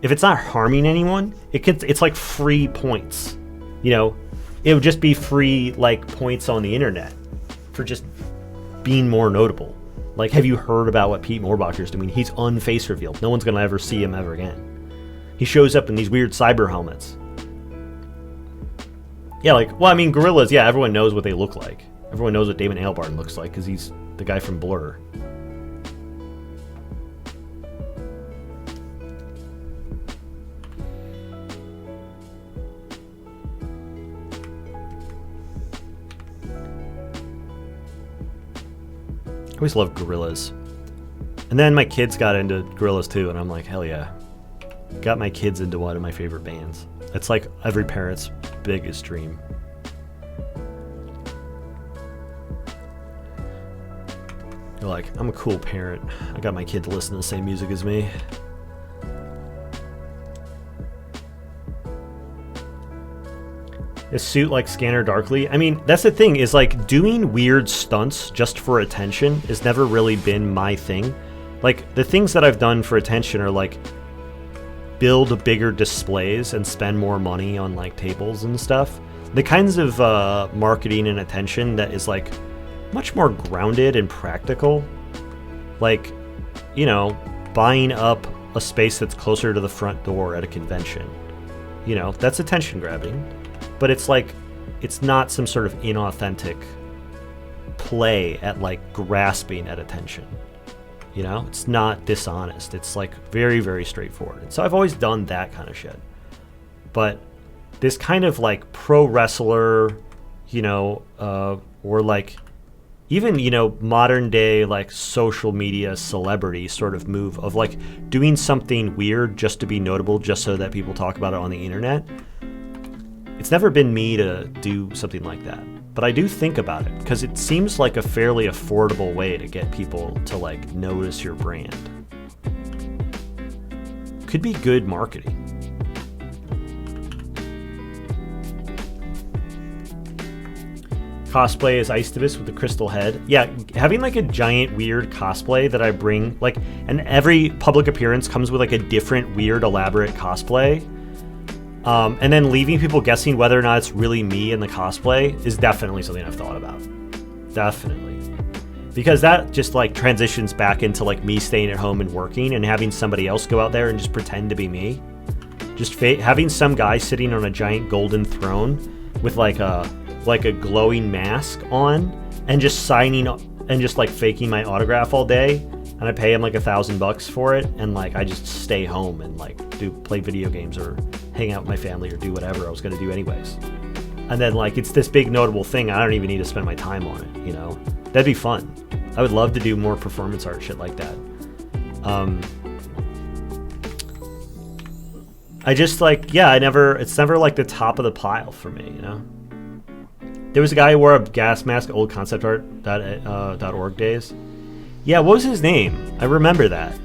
S1: if it's not harming anyone, it's like free points. You know, it would just be free like points on the internet for just being more notable. Like, have you heard about what Pete Mohrbacher's doing? He's unface revealed. No one's gonna ever see him ever again. He shows up in these weird cyber helmets. Yeah, like, well, I mean, gorillas, yeah, everyone knows what they look like. Everyone knows what Damon Albarn looks like because he's the guy from Blur. I always loved gorillas. And then my kids got into gorillas too, and I'm like, hell yeah. Got my kids into one of my favorite bands. It's like every parent's biggest dream. You're like, I'm a cool parent. I got my kid to listen to the same music as me. A suit like Scanner Darkly. I mean, that's the thing, is like doing weird stunts just for attention has never really been my thing. Like the things that I've done for attention are like build bigger displays and spend more money on like tables and stuff. The kinds of marketing and attention that is like much more grounded and practical. Like, you know, buying up a space that's closer to the front door at a convention. You know, that's attention grabbing. But it's like, it's not some sort of inauthentic play at like grasping at attention. You know, it's not dishonest. It's like very, very straightforward. And so I've always done that kind of shit. But this kind of like pro wrestler, you know, or like even, you know, modern day like social media celebrity sort of move of like doing something weird just to be notable, just so that people talk about it on the internet. It's never been me to do something like that, but I do think about it because it seems like a fairly affordable way to get people to like notice your brand. Could be good marketing. Cosplay as Icebus with the crystal head. Yeah, having like a giant weird cosplay that I bring, like, and every public appearance comes with like a different weird elaborate cosplay. And then leaving people guessing whether or not it's really me in the cosplay is definitely something I've thought about. Definitely. Because that just like transitions back into like me staying at home and working and having somebody else go out there and just pretend to be me. Just having some guy sitting on a giant golden throne with like a glowing mask on and just signing and just like faking my autograph all day. And I pay him like $1,000 for it, and like I just stay home and like play video games or hang out with my family or do whatever I was gonna do anyways. And then like it's this big notable thing, I don't even need to spend my time on it, you know? That'd be fun. I would love to do more performance art shit like that. I just like, yeah, it's never like the top of the pile for me, you know? There was a guy who wore a gas mask, old concept art, .org days. Yeah, what was his name? I remember that.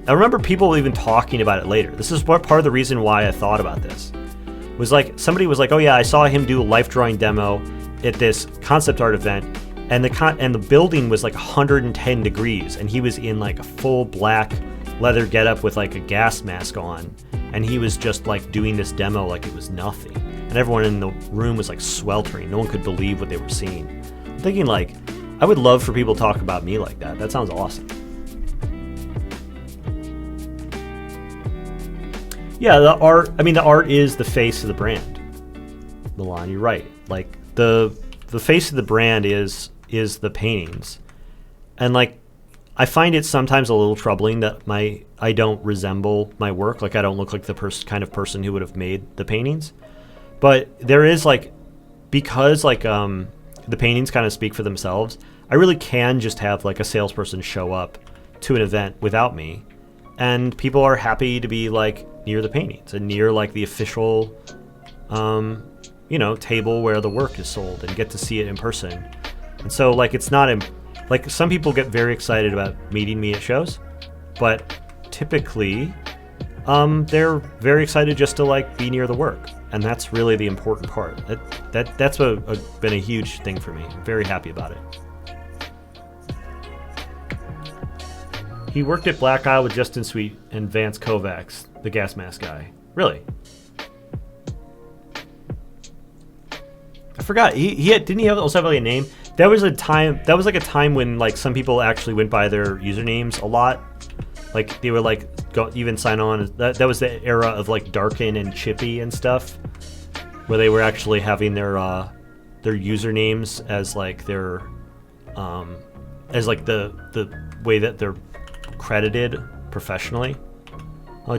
S1: I remember people even talking about it later. This is part of the reason why I thought about this. Was like, somebody was like, oh yeah, I saw him do a life drawing demo at this concept art event, and the building was like 110 degrees, and he was in like a full black leather getup with like a gas mask on, and he was just like doing this demo like it was nothing. And everyone in the room was like sweltering. No one could believe what they were seeing. I'm thinking like, I would love for people to talk about me like that. That sounds awesome. Yeah, the art is the face of the brand. Milan, you're right. Like the face of the brand is the paintings. And like I find it sometimes a little troubling that I don't resemble my work. Like I don't look like the kind of person who would have made the paintings. But there is like, because like the paintings kind of speak for themselves, I really can just have like a salesperson show up to an event without me, and people are happy to be like near the paintings and near like the official you know, table where the work is sold, and get to see it in person. And so like it's not like some people get very excited about meeting me at shows, but typically they're very excited just to like be near the work, and that's really the important part. That's been a huge thing for me. I'm very happy about it. He worked at Black Isle with Justin Sweet and Vance Kovacs, the gas mask guy. Really? I forgot. Didn't he also have like a name? That was like a time when like some people actually went by their usernames a lot. Like they would like even sign on. That was the era of like Darkin and Chippy and stuff, where they were actually having their usernames as like their as like the way that they're credited professionally.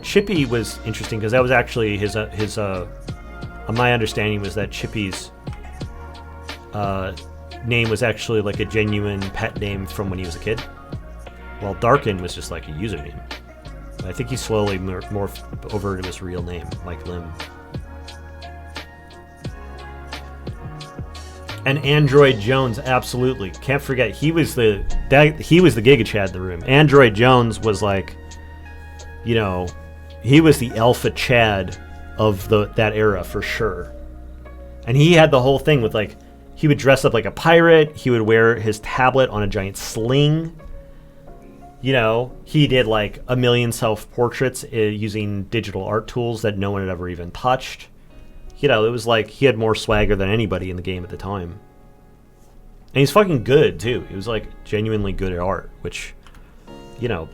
S1: Chippy was interesting because that was actually his my understanding was that Chippy's name was actually like a genuine pet name from when he was a kid, while Darkin was just like a username. I think he slowly morphed over to his real name, Mike Lim. And Android Jones, absolutely. Can't forget, he was the Giga Chad in the room. Android Jones was like, you know, he was the alpha Chad of that era for sure. And he had the whole thing with like, he would dress up like a pirate. He would wear his tablet on a giant sling. You know, he did like a million self-portraits using digital art tools that no one had ever even touched. You know, it was like he had more swagger than anybody in the game at the time. And he's fucking good, too. He was like genuinely good at art, which, you know,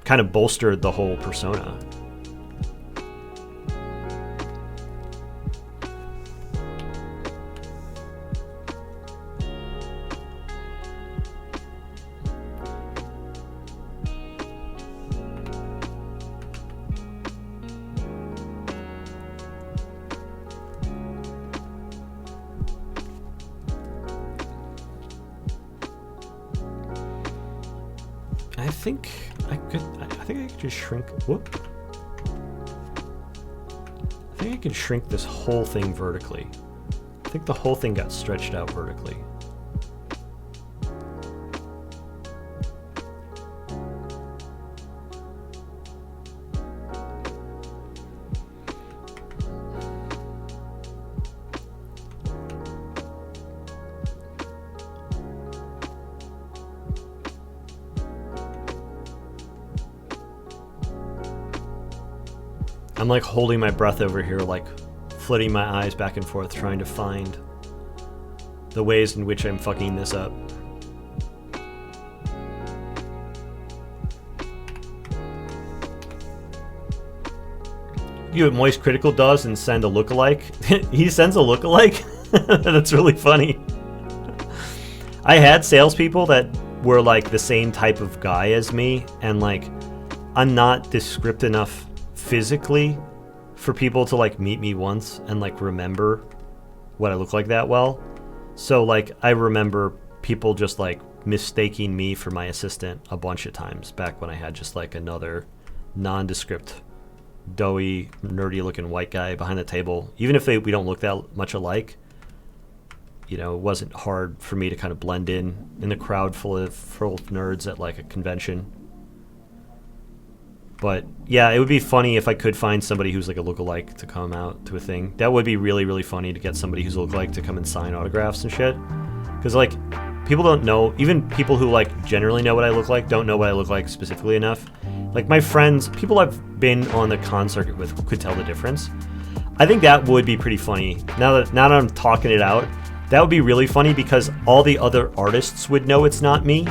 S1: kind of bolstered the whole persona. I think I could just shrink. Whoop. I think I can shrink this whole thing vertically. I think the whole thing got stretched out vertically. I'm like holding my breath over here, like flitting my eyes back and forth, trying to find the ways in which I'm fucking this up. You know what Moist Critical does and send a lookalike? He sends a lookalike? That's really funny. I had salespeople that were like the same type of guy as me, and like I'm not descript enough physically for people to like meet me once and like remember what I look like that well. So like I remember people just like mistaking me for my assistant a bunch of times back when I had just like another nondescript, doughy, nerdy looking white guy behind the table. Even if we don't look that much alike, you know, it wasn't hard for me to kind of blend in the crowd full of nerds at like a convention. But yeah, it would be funny if I could find somebody who's like a lookalike to come out to a thing. That would be really, really funny to get somebody who's a lookalike to come and sign autographs and shit. Because like people don't know, even people who like generally know what I look like don't know what I look like specifically enough. Like my friends, people I've been on the con circuit with could tell the difference. I think that would be pretty funny. Now that I'm talking it out, that would be really funny because all the other artists would know it's not me.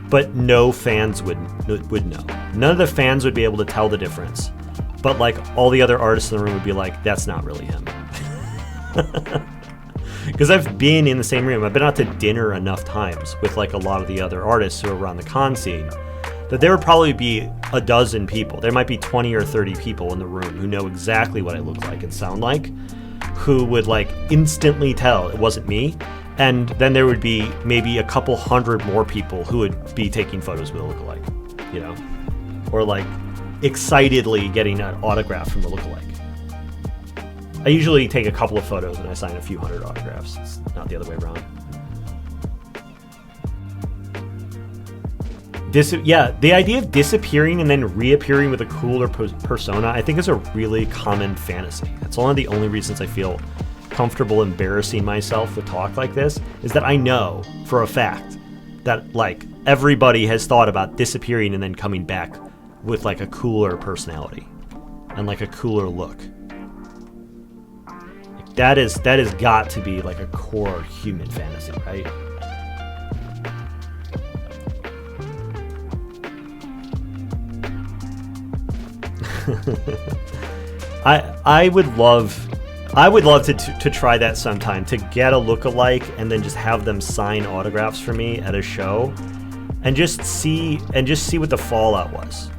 S1: But no fans would know. None of the fans would be able to tell the difference. But like all the other artists in the room would be like, that's not really him. Because I've been in the same room. I've been out to dinner enough times with like a lot of the other artists who are around the con scene that there would probably be a dozen people. There might be 20 or 30 people in the room who know exactly what I look like and sound like. who would like instantly tell it wasn't me. And then there would be maybe a couple hundred more people who would be taking photos with a lookalike, you know, or like excitedly getting an autograph from the lookalike. I usually take a couple of photos and I sign a few hundred autographs. It's not the other way around. The idea of disappearing and then reappearing with a cooler persona, I think is a really common fantasy. That's one of the only reasons I feel comfortable embarrassing myself with talk like this, is that I know for a fact that like everybody has thought about disappearing and then coming back with like a cooler personality and like a cooler look. That is got to be like a core human fantasy, right? I would love to try that sometime, to get a lookalike and then just have them sign autographs for me at a show, and just see what the fallout was.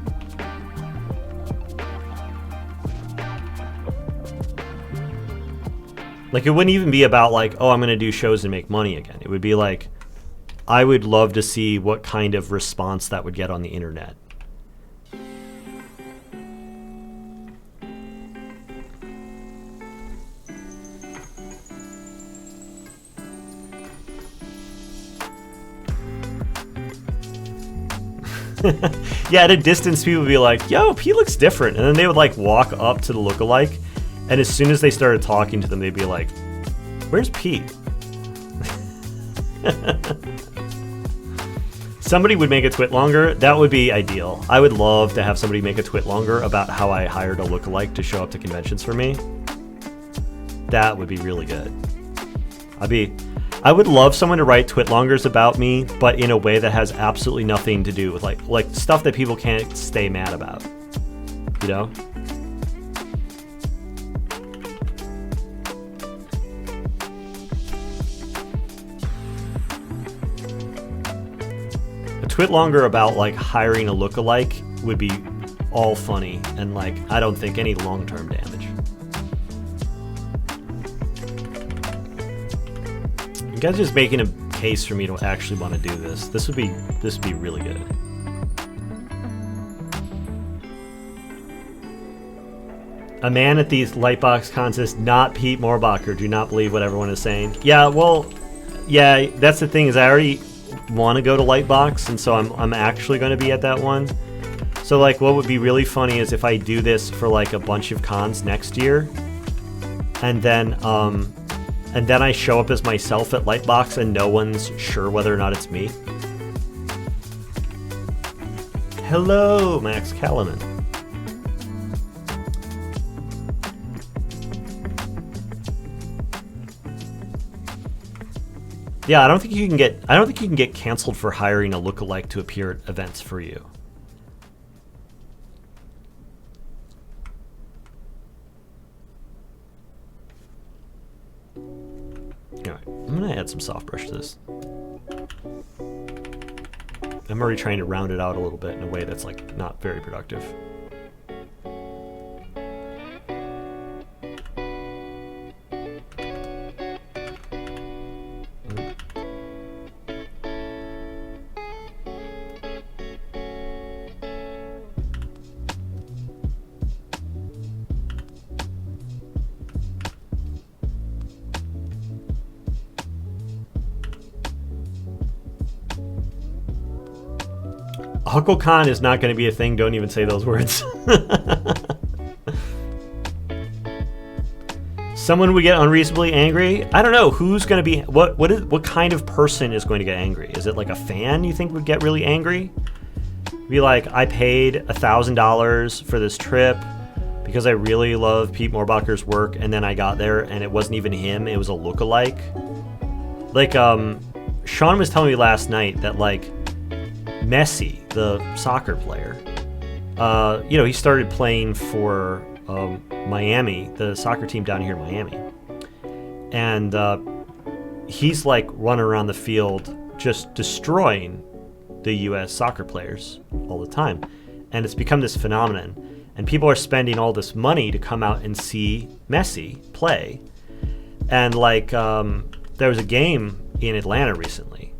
S1: Like, it wouldn't even be about like, oh, I'm gonna do shows and make money again. It would be like, I would love to see what kind of response that would get on the internet. Yeah, at a distance, people would be like, yo, Pete looks different. And then they would like walk up to the lookalike, and as soon as they started talking to them, they'd be like, where's Pete? Somebody would make a twit longer. That would be ideal. I would love to have somebody make a twit longer about how I hired a lookalike to show up to conventions for me. That would be really good. I would love someone to write twitlongers about me, but in a way that has absolutely nothing to do with like stuff that people can't stay mad about, you know? A twitlonger about like hiring a lookalike would be all funny and like I don't think any long-term damage. You guys are just making a case for me to actually want to do this. This would be really good. A man at these Lightbox contests, not Pete Mohrbacher. Do not believe what everyone is saying. Yeah, well, yeah, that's the thing, is I already want to go to Lightbox, and so I'm actually going to be at that one. So like, what would be really funny is if I do this for like a bunch of cons next year, and then I show up as myself at Lightbox and no one's sure whether or not it's me. Hello, Max Kellerman. Yeah, I don't think you can get canceled for hiring a lookalike to appear at events for you. Alright, I'm gonna add some soft brush to this. I'm already trying to round it out a little bit in a way that's like not very productive. HuckleCon is not going to be a thing. Don't even say those words. Someone would get unreasonably angry. I don't know who's going to be. What kind of person is going to get angry? Is it like a fan you think would get really angry? Be like, I paid $1,000 for this trip because I really love Pete Mohrbacher's work, and then I got there and it wasn't even him. It was a lookalike. Like Sean was telling me last night that like Messi, the soccer player, he started playing for Miami, the soccer team down here in Miami, and he's like running around the field just destroying the U.S. soccer players all the time, and it's become this phenomenon, and people are spending all this money to come out and see Messi play, And like there was a game in Atlanta recently,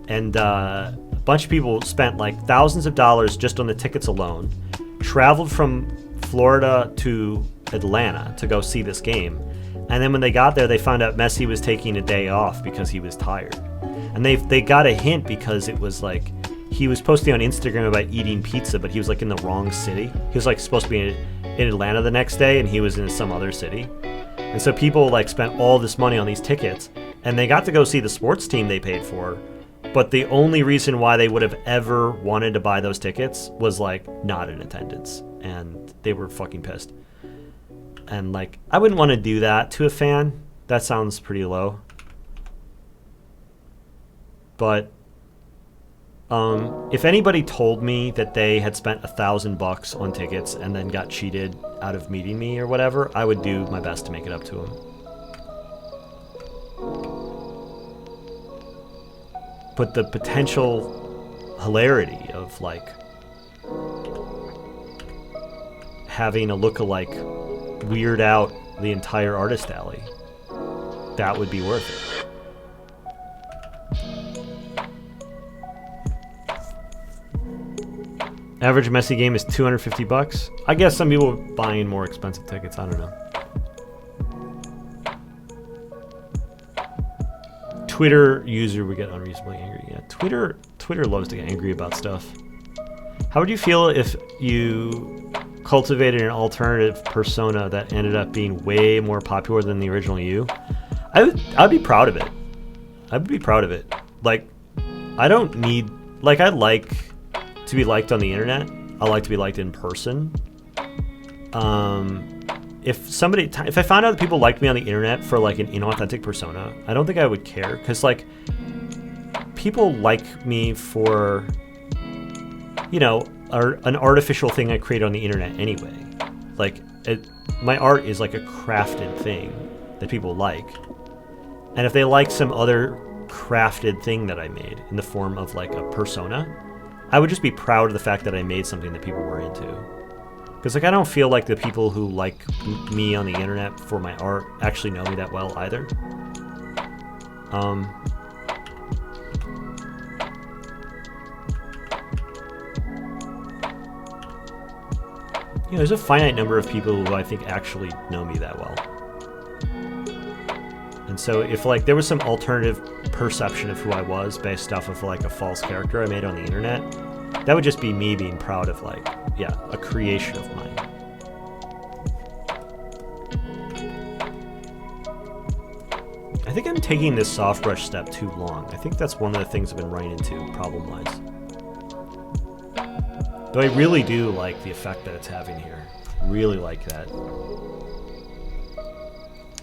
S1: and a bunch of people spent like thousands of dollars just on the tickets alone, traveled from Florida to Atlanta to go see this game, and then when they got there, they found out Messi was taking a day off because he was tired. And they got a hint because it was like he was posting on Instagram about eating pizza, but he was like in the wrong city. He was like supposed to be in Atlanta the next day, and he was in some other city. And so people like spent all this money on these tickets, and they got to go see the sports team they paid for. But the only reason why they would have ever wanted to buy those tickets was like not in attendance, and they were fucking pissed. And like, I wouldn't want to do that to a fan. That sounds pretty low. But if anybody told me that they had spent $1,000 on tickets and then got cheated out of meeting me or whatever, I would do my best to make it up to them. But the potential hilarity of like having a lookalike weird out the entire artist alley, that would be worth it. Average Messi game is $250. I guess some people are buying more expensive tickets. I don't know. Twitter user would get unreasonably angry. Yeah, Twitter loves to get angry about stuff. How would you feel if you cultivated an alternative persona that ended up being way more popular than the original you? I'd be proud of it. I'd be proud of it. Like, I don't need, like, I like to be liked on the internet. I like to be liked in person. If I found out that people liked me on the internet for like an inauthentic persona, I don't think I would care, because like people like me for, you know, an artificial thing I create on the internet anyway. Like my art is like a crafted thing that people like, and if they like some other crafted thing that I made in the form of like a persona, I would just be proud of the fact that I made something that people were into. Because like I don't feel like the people who like me on the internet for my art actually know me that well either. You know, there's a finite number of people who I think actually know me that well. And so if like there was some alternative perception of who I was based off of like a false character I made on the internet, that would just be me being proud of like, yeah, a creation of mine. I think I'm taking this soft brush step too long. I think that's one of the things I've been running into problem-wise. Though I really do like the effect that it's having here. Really like that.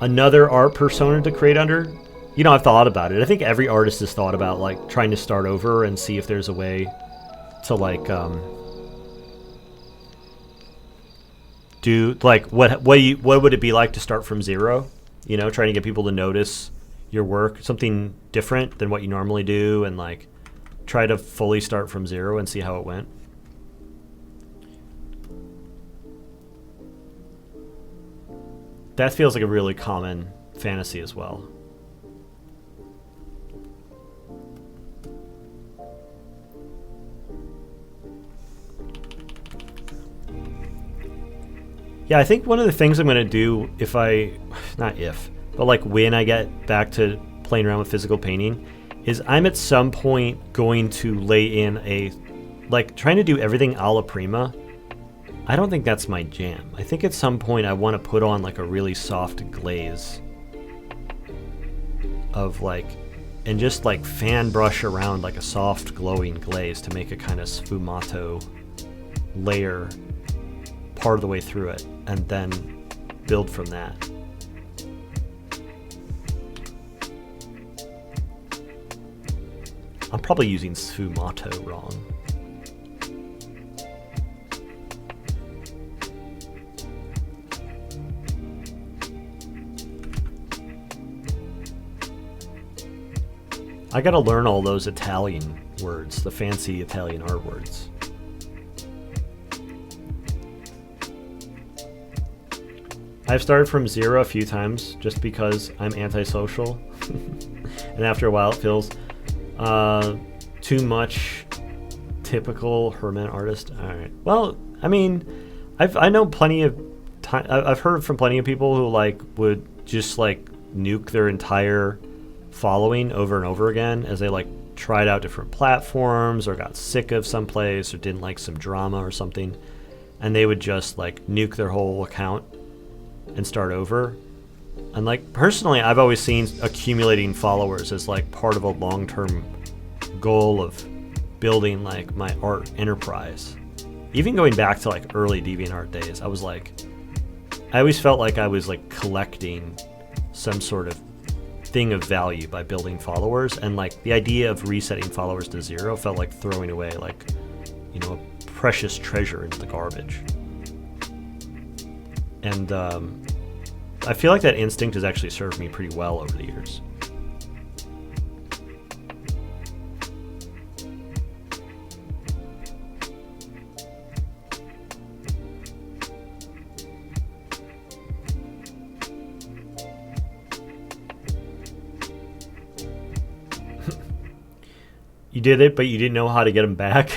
S1: Another art persona to create under? You know, I've thought about it. I think every artist has thought about like trying to start over and see if there's a way to like do like what would it be like to start from zero? You know, trying to get people to notice your work, something different than what you normally do, and like try to fully start from zero and see how it went. That feels like a really common fantasy as well. Yeah, I think one of the things I'm going to do but like when I get back to playing around with physical painting, is I'm at some point going to lay in trying to do everything a la prima. I don't think that's my jam. I think at some point I want to put on like a really soft glaze of like, and just like fan brush around like a soft glowing glaze to make a kind of sfumato layer part of the way through it, and then build from that. I'm probably using sfumato wrong. I gotta learn all those Italian words, the fancy Italian art words. I've started from 0 a few times just because I'm antisocial. And after a while it feels too much typical hermit artist. All right. Well, I mean, I know plenty of time. I've heard from plenty of people who like would just like nuke their entire following over and over again as they like tried out different platforms or got sick of some place or didn't like some drama or something, and they would just like nuke their whole account and start over. And like personally, I've always seen accumulating followers as like part of a long-term goal of building like my art enterprise. Even going back to like early DeviantArt days, I always felt like I was like collecting some sort of thing of value by building followers, and like the idea of resetting followers to 0 felt like throwing away like, you know, a precious treasure into the garbage. And I feel like that instinct has actually served me pretty well over the years. You did it, but you didn't know how to get them back.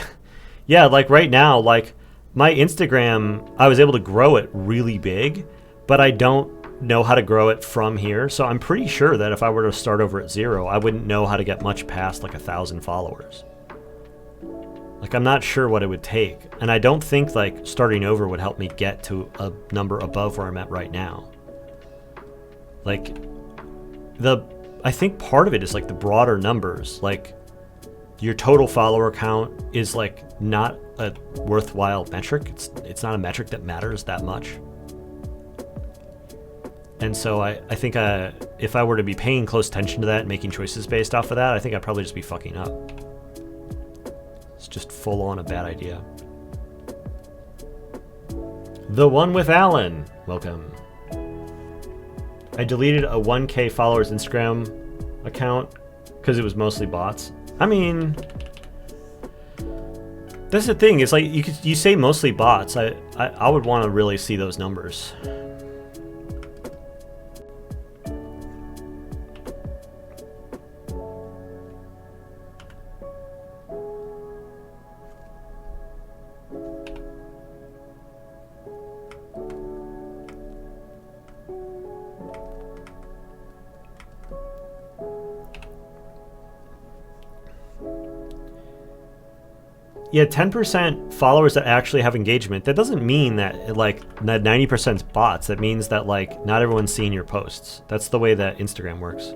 S1: Yeah, like right now, like my Instagram, I was able to grow it really big, but I don't know how to grow it from here. So I'm pretty sure that if I were to start over at 0, I wouldn't know how to get much past like 1,000 followers. Like I'm not sure what it would take. And I don't think like starting over would help me get to a number above where I'm at right now. Like I think part of it is like the broader numbers. Like your total follower count is like not a worthwhile metric. It's not a metric that matters that much. And so I think if I were to be paying close attention to that and making choices based off of that, I think I'd probably just be fucking up. It's just full on a bad idea. The one with Alan, welcome. I deleted a 1K followers Instagram account because it was mostly bots. I mean, that's the thing. It's like you say mostly bots. I would want to really see those numbers. Yeah, 10% followers that actually have engagement. That doesn't mean that like 90% is bots. That means that like not everyone's seeing your posts. That's the way that Instagram works.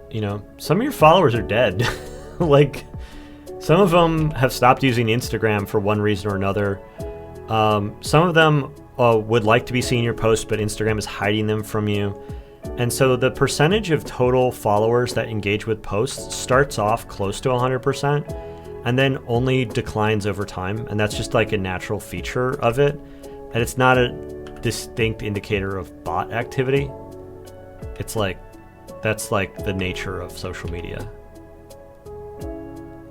S1: You know, some of your followers are dead. Like, some of them have stopped using Instagram for one reason or another. Some of them would like to be seeing your posts, but Instagram is hiding them from you. And so the percentage of total followers that engage with posts starts off close to 100% and then only declines over time. And that's just like a natural feature of it. And it's not a distinct indicator of bot activity. It's like, that's like the nature of social media.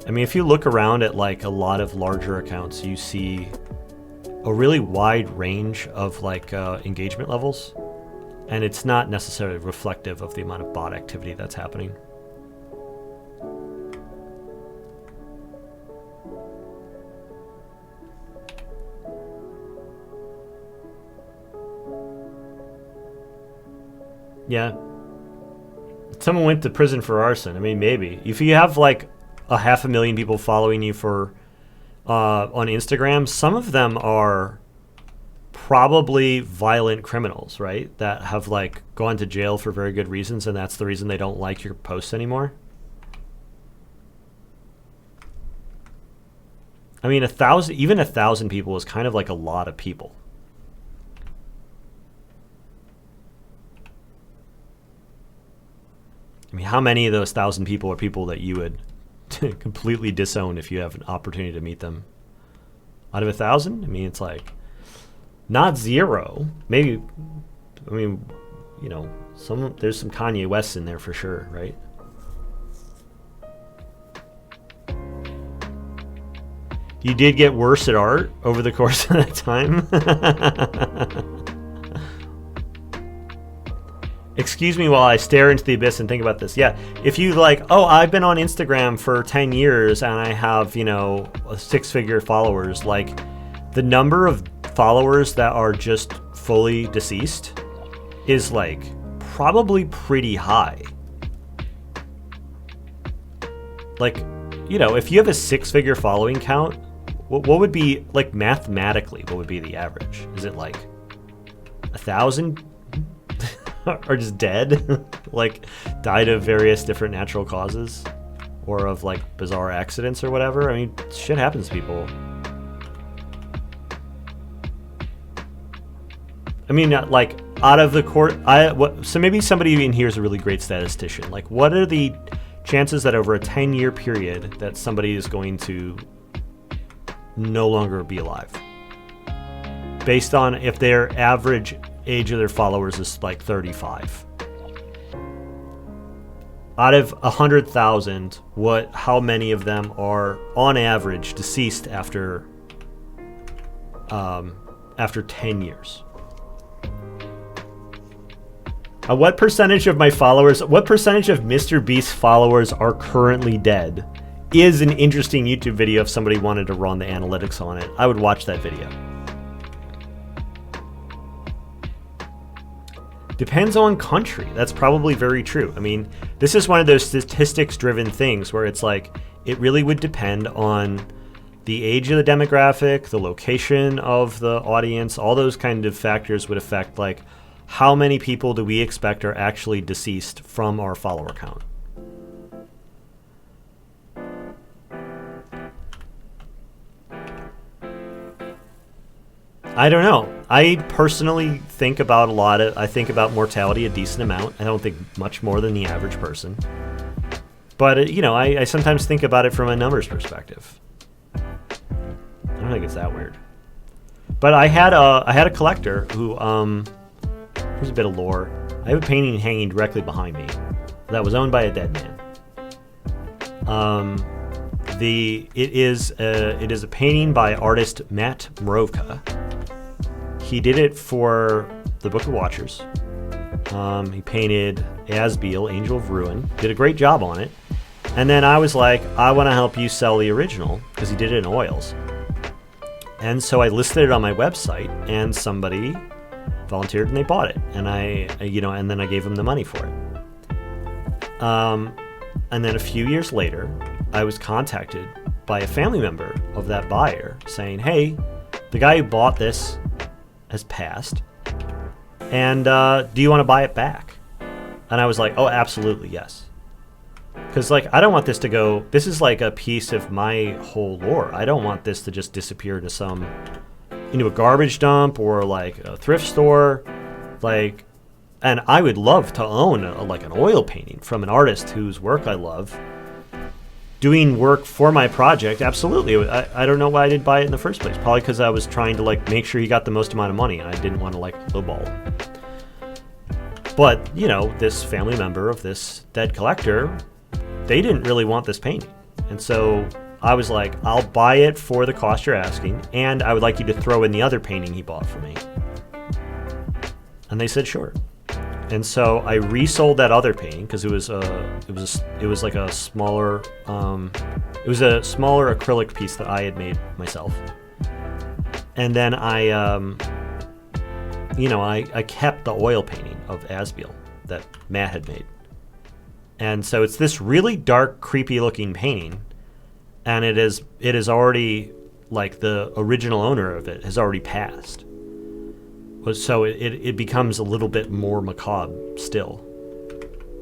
S1: I mean, if you look around at like a lot of larger accounts, you see a really wide range of like engagement levels, and it's not necessarily reflective of the amount of bot activity that's happening. Yeah. Someone went to prison for arson. I mean, maybe. If you have like 500,000 people following you for on Instagram, some of them are probably violent criminals, right? That have like gone to jail for very good reasons, and that's the reason they don't like your posts anymore. I mean, even 1,000 people is kind of like a lot of people. I mean, how many of those 1,000 people are people that you would completely disown if you have an opportunity to meet them. Out of 1,000, I mean, it's like not zero. Maybe, I mean, you know, there's some Kanye West in there for sure, right? You did get worse at art over the course of that time. Excuse me while I stare into the abyss and think about this. Yeah, if you like, oh, I've been on Instagram for 10 years and I have, you know, 6-figure followers, like the number of followers that are just fully deceased is like probably pretty high. Like, you know, if you have a 6-figure following count, what would be, like, mathematically, what would be the average? Is it like 1,000 are just dead? Like, died of various different natural causes? Or of, like, bizarre accidents or whatever? I mean, shit happens to people. I mean, like, out of the court, so maybe somebody in here is a really great statistician. Like, what are the chances that over a 10-year period that somebody is going to no longer be alive? Based on if their average age of their followers is like 35. Out of 100,000, how many of them are on average deceased after 10 years? What percentage of Mr. Beast's followers are currently dead is an interesting YouTube video if somebody wanted to run the analytics on it. I would watch that video. Depends on country. That's probably very true. I mean, this is one of those statistics-driven things where it's like, it really would depend on the age of the demographic, the location of the audience, all those kind of factors would affect, like, how many people do we expect are actually deceased from our follower count? I don't know. I personally think about I think about mortality a decent amount. I don't think much more than the average person. But, you know, I sometimes think about it from a numbers perspective. I don't think it's that weird. But I had a collector who, here's a bit of lore. I have a painting hanging directly behind me that was owned by a dead man. It is a painting by artist Matt Mohrbacher. He did it for the Book of Watchers. He painted Asbiel, Angel of Ruin. Did a great job on it. And then I was like, I want to help you sell the original because he did it in oils. And so I listed it on my website, and somebody volunteered and they bought it. And and then I gave them the money for it. And then a few years later, I was contacted by a family member of that buyer saying, hey, the guy who bought this has passed, and do you want to buy it back? And I was like, oh, absolutely, yes. Because, like, I don't want this to go, this is like a piece of my whole lore. I don't want this to just disappear into a garbage dump or like a thrift store. Like, and I would love to own like an oil painting from an artist whose work I love, doing work for my project. Absolutely. I don't know why I didn't buy it in the first place. Probably because I was trying to like make sure he got the most amount of money, and I didn't want to like lowball him. But, you know, this family member of this dead collector, they didn't really want this painting. And so I was like, I'll buy it for the cost you're asking, and I would like you to throw in the other painting he bought for me. And they said sure. And so I resold that other painting because it was like a smaller acrylic piece that I had made myself. And then I kept the oil painting of Asbiel that Matt had made. And so it's this really dark, creepy looking painting, and it is already, like, the original owner of it has already passed. So it becomes a little bit more macabre still.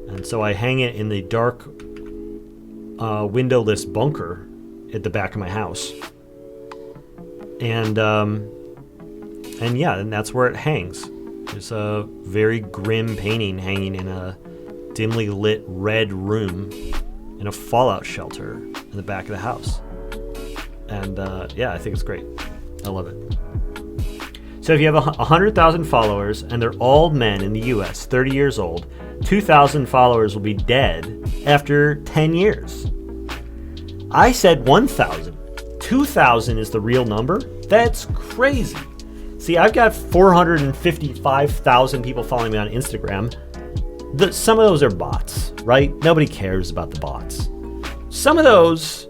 S1: And so I hang it in the dark, windowless bunker at the back of my house. And that's where it hangs. It's a very grim painting hanging in a dimly lit red room in a fallout shelter in the back of the house. And yeah, I think it's great. I love it. So if you have 100,000 followers and they're all men in the US, 30 years old, 2,000 followers will be dead after 10 years. I said 1,000. 2,000 is the real number? That's crazy. See, I've got 455,000 people following me on Instagram. Some of those are bots, right? Nobody cares about the bots. Some of those,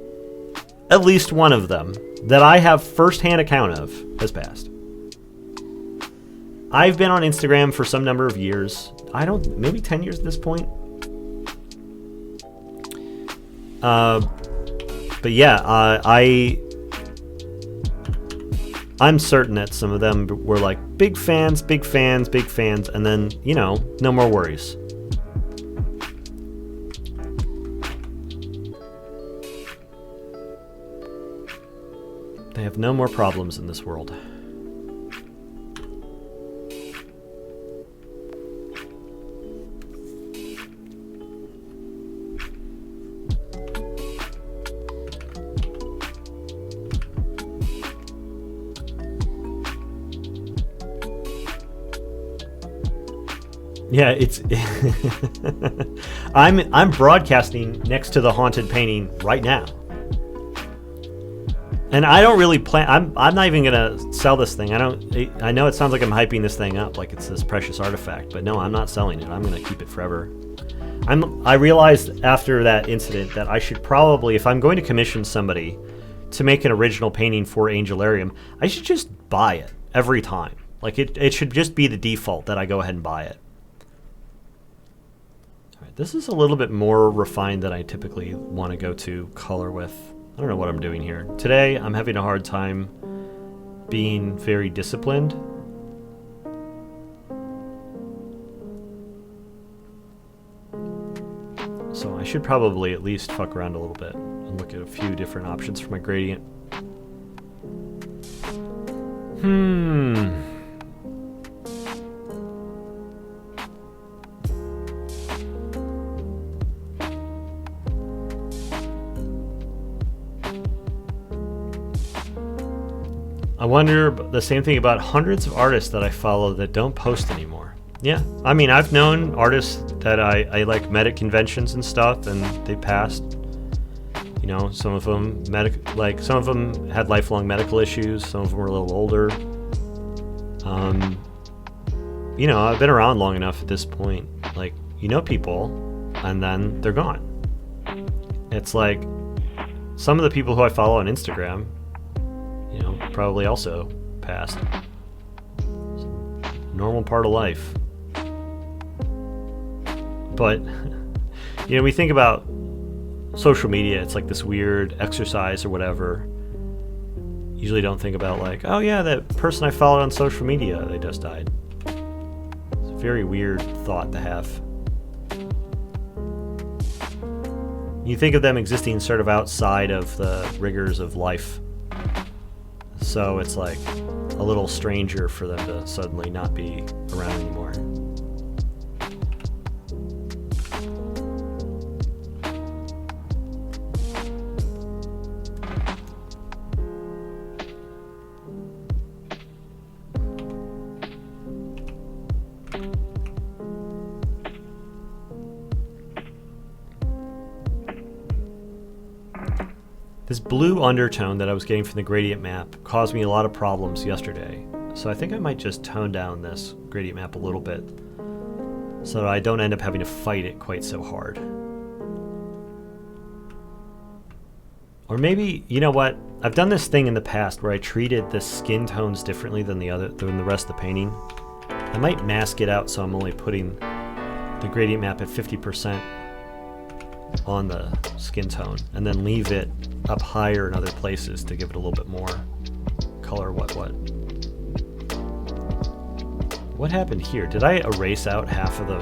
S1: at least one of them, that I have first-hand account of, has passed. I've been on Instagram for some number of years. Maybe 10 years at this point. But yeah, I'm certain that some of them were like big fans, and then, you know, no more worries. They have no more problems in this world. Yeah, it's I'm broadcasting next to the haunted painting right now. And I don't really plan. I'm not even gonna sell this thing. I know it sounds like I'm hyping this thing up like it's this precious artifact, but no, I'm not selling it. I'm gonna keep it forever. I realized after that incident that I should probably, if I'm going to commission somebody to make an original painting for Angelarium, I should just buy it every time. Like it should just be the default that I go ahead and buy it. All right, this is a little bit more refined than I typically want to go to color with. I don't know what I'm doing here. Today, I'm having a hard time being very disciplined. So I should probably at least fuck around a little bit and look at a few different options for my gradient. I wonder the same thing about hundreds of artists that I follow that don't post anymore. Yeah, I mean, I've known artists that I like met at conventions and stuff, and they passed. You know, some of them some of them had lifelong medical issues. Some of them were a little older. You know, I've been around long enough at this point. Like, you know people, and then they're gone. It's like some of the people who I follow on Instagram, you know, probably also passed. It's a normal part of life. But, you know, we think about social media, it's like this weird exercise or whatever. Usually don't think about like, oh yeah, that person I followed on social media, they just died. It's a very weird thought to have. You think of them existing sort of outside of the rigors of life. So it's like a little stranger for them to suddenly not be around anymore. This blue undertone that I was getting from the gradient map caused me a lot of problems yesterday. So I think I might just tone down this gradient map a little bit so that I don't end up having to fight it quite so hard. Or maybe, you know what? I've done this thing in the past where I treated the skin tones differently than the rest of the painting. I might mask it out so I'm only putting the gradient map at 50% on the skin tone, and then leave it up higher in other places to give it a little bit more color. What happened here? Did I erase out half of the...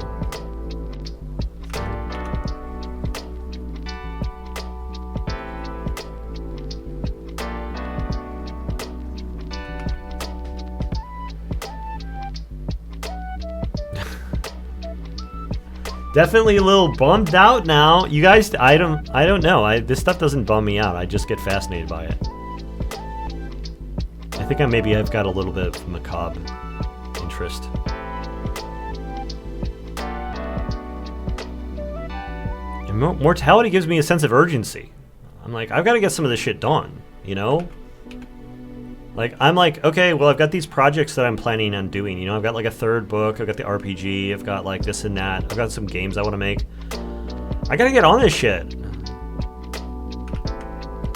S1: Definitely a little bummed out now. You guys, I don't know. This stuff doesn't bum me out. I just get fascinated by it. I think I've got a little bit of macabre interest. And mortality gives me a sense of urgency. I'm like, I've got to get some of this shit done, you know? Like, I'm like, okay, well, I've got these projects that I'm planning on doing. You know, I've got like a third book, I've got the RPG, I've got like this and that, I've got some games I want to make. I gotta get on this shit.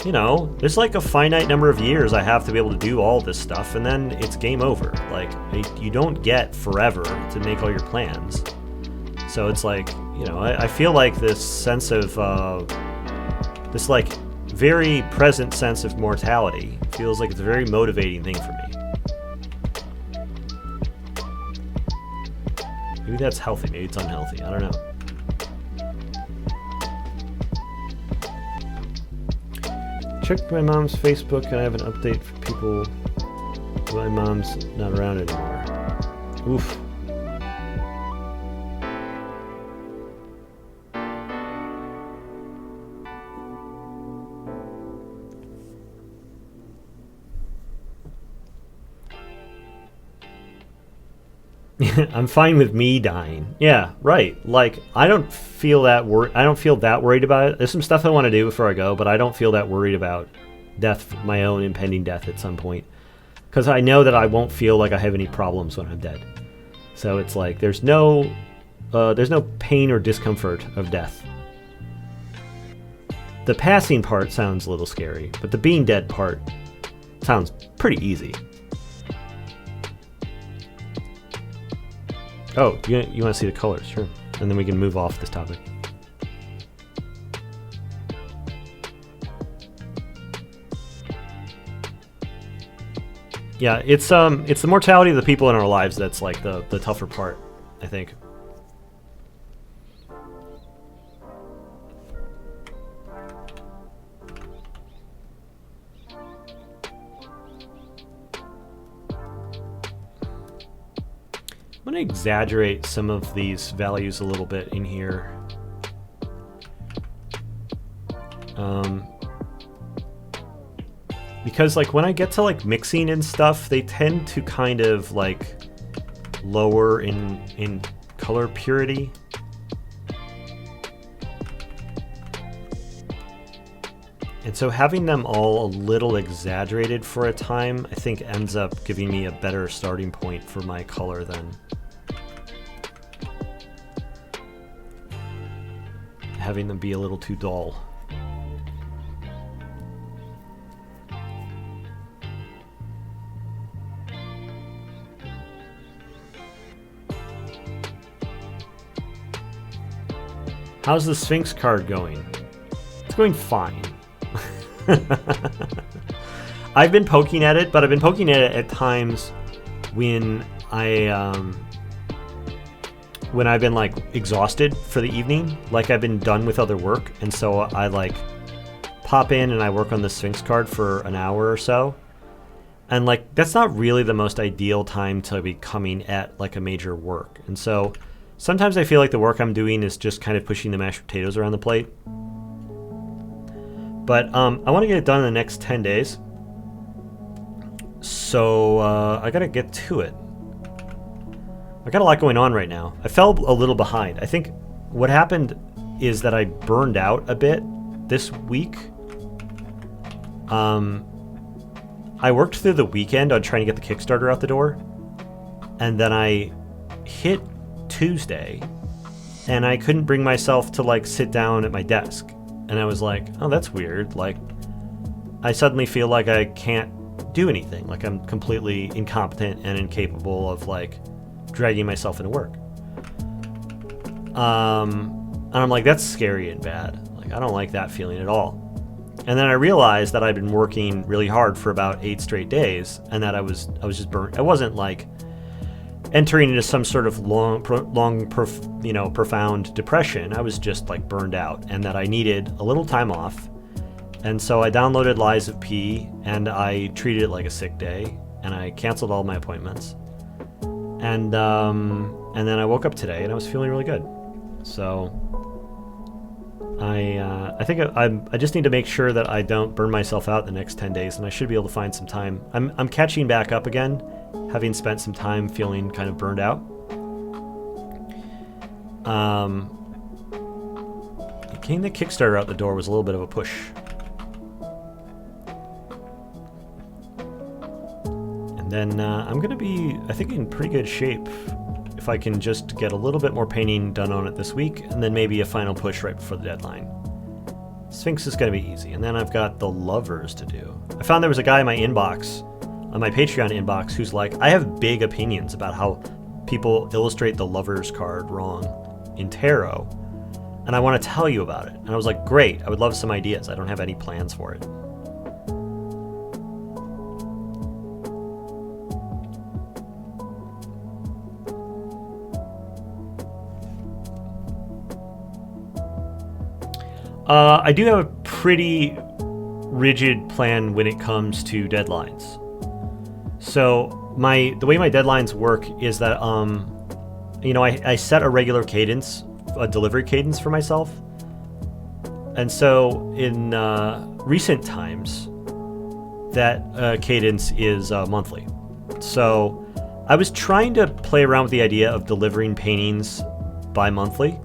S1: You know, there's like a finite number of years I have to be able to do all this stuff, and then it's game over. Like, you don't get forever to make all your plans. So it's like, you know, I feel like this sense of, this like very present sense of mortality feels like it's a very motivating thing for me. Maybe that's healthy, maybe it's unhealthy, I don't know. Check my mom's Facebook and I have an update for people. My mom's not around anymore. Oof. I'm fine with me dying. Yeah, right. Like, I don't feel that worried about it. There's some stuff I want to do before I go, but I don't feel that worried about death, my own impending death at some point, because I know that I won't feel like I have any problems when I'm dead. So it's like there's no pain or discomfort of death. The passing part sounds a little scary, but the being dead part sounds pretty easy. Oh, you want to see the colors? Sure. And then we can move off this topic. Yeah, it's the mortality of the people in our lives that's like the tougher part, I think. I'm going to exaggerate some of these values a little bit in here. Because like when I get to like mixing and stuff, they tend to kind of like lower in color purity. And so having them all a little exaggerated for a time, I think ends up giving me a better starting point for my color than having them be a little too dull. How's the Sphinx card going? It's going fine. I've been poking at it, but I've been poking at it at times when I've been like exhausted for the evening, like I've been done with other work, and so I like pop in and I work on the Sphinx card for an hour or so, and like that's not really the most ideal time to be coming at like a major work. And so sometimes I feel like the work I'm doing is just kind of pushing the mashed potatoes around the plate. But I want to get it done in the next 10 days. So I got to get to it. I got a lot going on right now. I fell a little behind. I think what happened is that I burned out a bit this week. I worked through the weekend on trying to get the Kickstarter out the door. And then I hit Tuesday and I couldn't bring myself to like sit down at my desk. And I was like, oh, that's weird. Like, I suddenly feel like I can't do anything. Like I'm completely incompetent and incapable of like dragging myself into work. And I'm like, that's scary and bad. Like, I don't like that feeling at all. And then I realized that I'd been working really hard for about 8 straight days, and that I was just burnt. I wasn't like entering into some sort of profound depression. I was just like burned out, and that I needed a little time off. And so I downloaded Lies of P, and I treated it like a sick day, and I canceled all my appointments. And then I woke up today, and I was feeling really good. So I think I just need to make sure that I don't burn myself out the next 10 days, and I should be able to find some time. I'm catching back up again, having spent some time feeling kind of burned out. Getting the Kickstarter out the door was a little bit of a push. And then I'm going to be, I think, in pretty good shape if I can just get a little bit more painting done on it this week, and then maybe a final push right before the deadline. Sphinx is going to be easy, and then I've got the lovers to do. I found there was a guy in my inbox, on my Patreon inbox, who's like, I have big opinions about how people illustrate the lovers card wrong in tarot, and I want to tell you about it. And I was like, great, I would love some ideas. I don't have any plans for it. I do have a pretty rigid plan when it comes to deadlines. So the way my deadlines work is that I set a regular cadence, a delivery cadence for myself. And so in recent times, that cadence is monthly. So I was trying to play around with the idea of delivering paintings bi-monthly.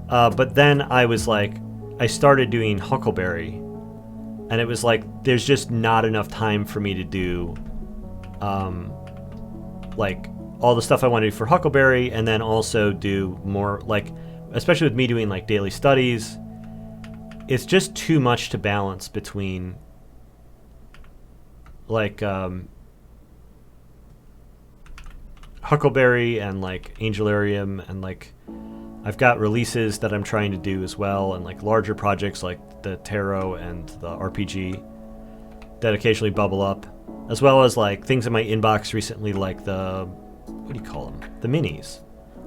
S1: But then I was like, I started doing Huckleberry, and it was like, there's just not enough time for me to do like all the stuff I want to do for Huckleberry, and then also do more, like, especially with me doing like daily studies, it's just too much to balance between like Huckleberry and like Angelarium, and like I've got releases that I'm trying to do as well, and like larger projects like the tarot and the RPG that occasionally bubble up, as well as like things in my inbox recently, like the, what do you call them? The minis.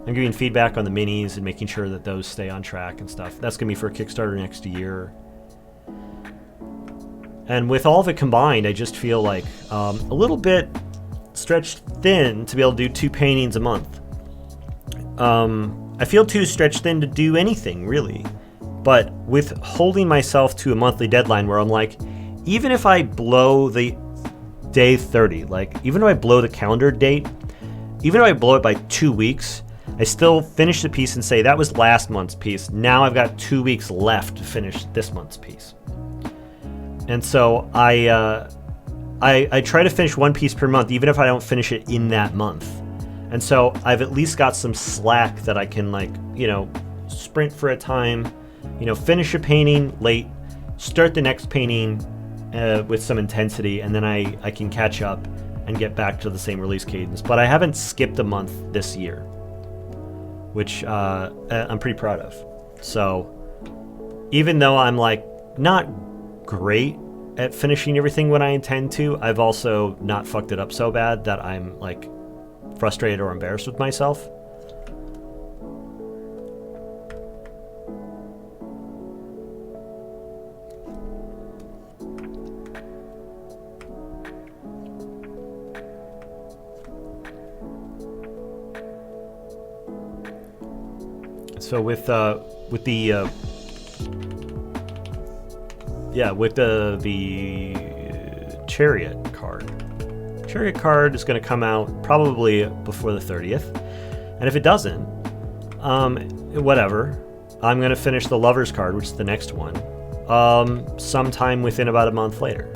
S1: I'm giving feedback on the minis and making sure that those stay on track and stuff. That's going to be for a Kickstarter next year. And with all of it combined, I just feel like a little bit stretched thin to be able to do 2 paintings a month. I feel too stretched thin to do anything, really. But with holding myself to a monthly deadline where I'm like, even if I blow the day 30, like even if I blow the calendar date, even if I blow it by 2 weeks, I still finish the piece and say, that was last month's piece. Now I've got 2 weeks left to finish this month's piece. And so I try to finish 1 piece per month, even if I don't finish it in that month. And so I've at least got some slack that I can, like, sprint for a time, finish a painting late, start the next painting with some intensity, and then I can catch up and get back to the same release cadence. But I haven't skipped a month this year, which I'm pretty proud of. So even though I'm like not great at finishing everything when I intend to, I've also not fucked it up so bad that I'm like frustrated or embarrassed with myself. So with the Chariot card. Chariot card is going to come out probably before the 30th. And if it doesn't, whatever. I'm going to finish the Lovers card, which is the next one, sometime within about a month later.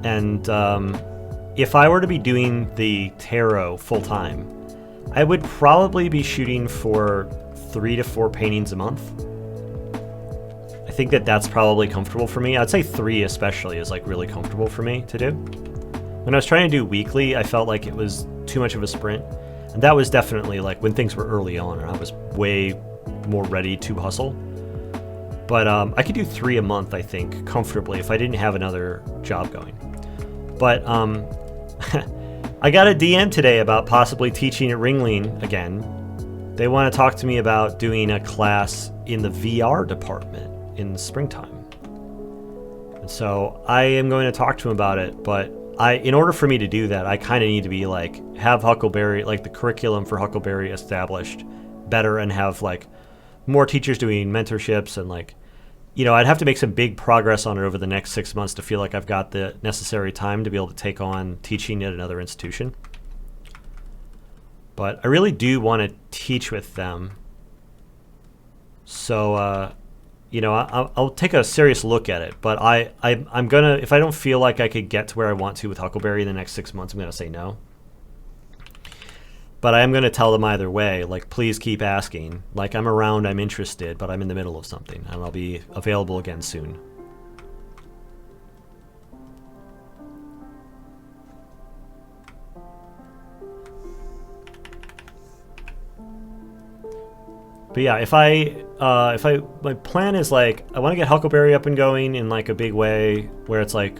S1: And if I were to be doing the tarot full time, I would probably be shooting for 3 to 4 paintings a month. I think that's probably comfortable for me. I'd say 3 especially is like really comfortable for me to do. When I was trying to do weekly, I felt like it was too much of a sprint. And that was definitely like when things were early on and I was way more ready to hustle. But I could do 3 a month, I think, comfortably if I didn't have another job going. But I got a DM today about possibly teaching at Ringling again. They want to talk to me about doing a class in the VR department in the springtime. And so I am going to talk to him about it, but in order for me to do that, I kind of need to be like, have Huckleberry, like the curriculum for Huckleberry established better and have like more teachers doing mentorships and like, you know, I'd have to make some big progress on it over the next 6 months to feel like I've got the necessary time to be able to take on teaching at another institution. But I really do want to teach with them. So, you know, I'll take a serious look at it. But I'm going to, if I don't feel like I could get to where I want to with Huckleberry in the next 6 months, I'm going to say no. But I am going to tell them either way, like, please keep asking. Like, I'm around, I'm interested, but I'm in the middle of something, and I'll be available again soon. But yeah, my plan is like, I want to get Huckleberry up and going in like a big way where it's like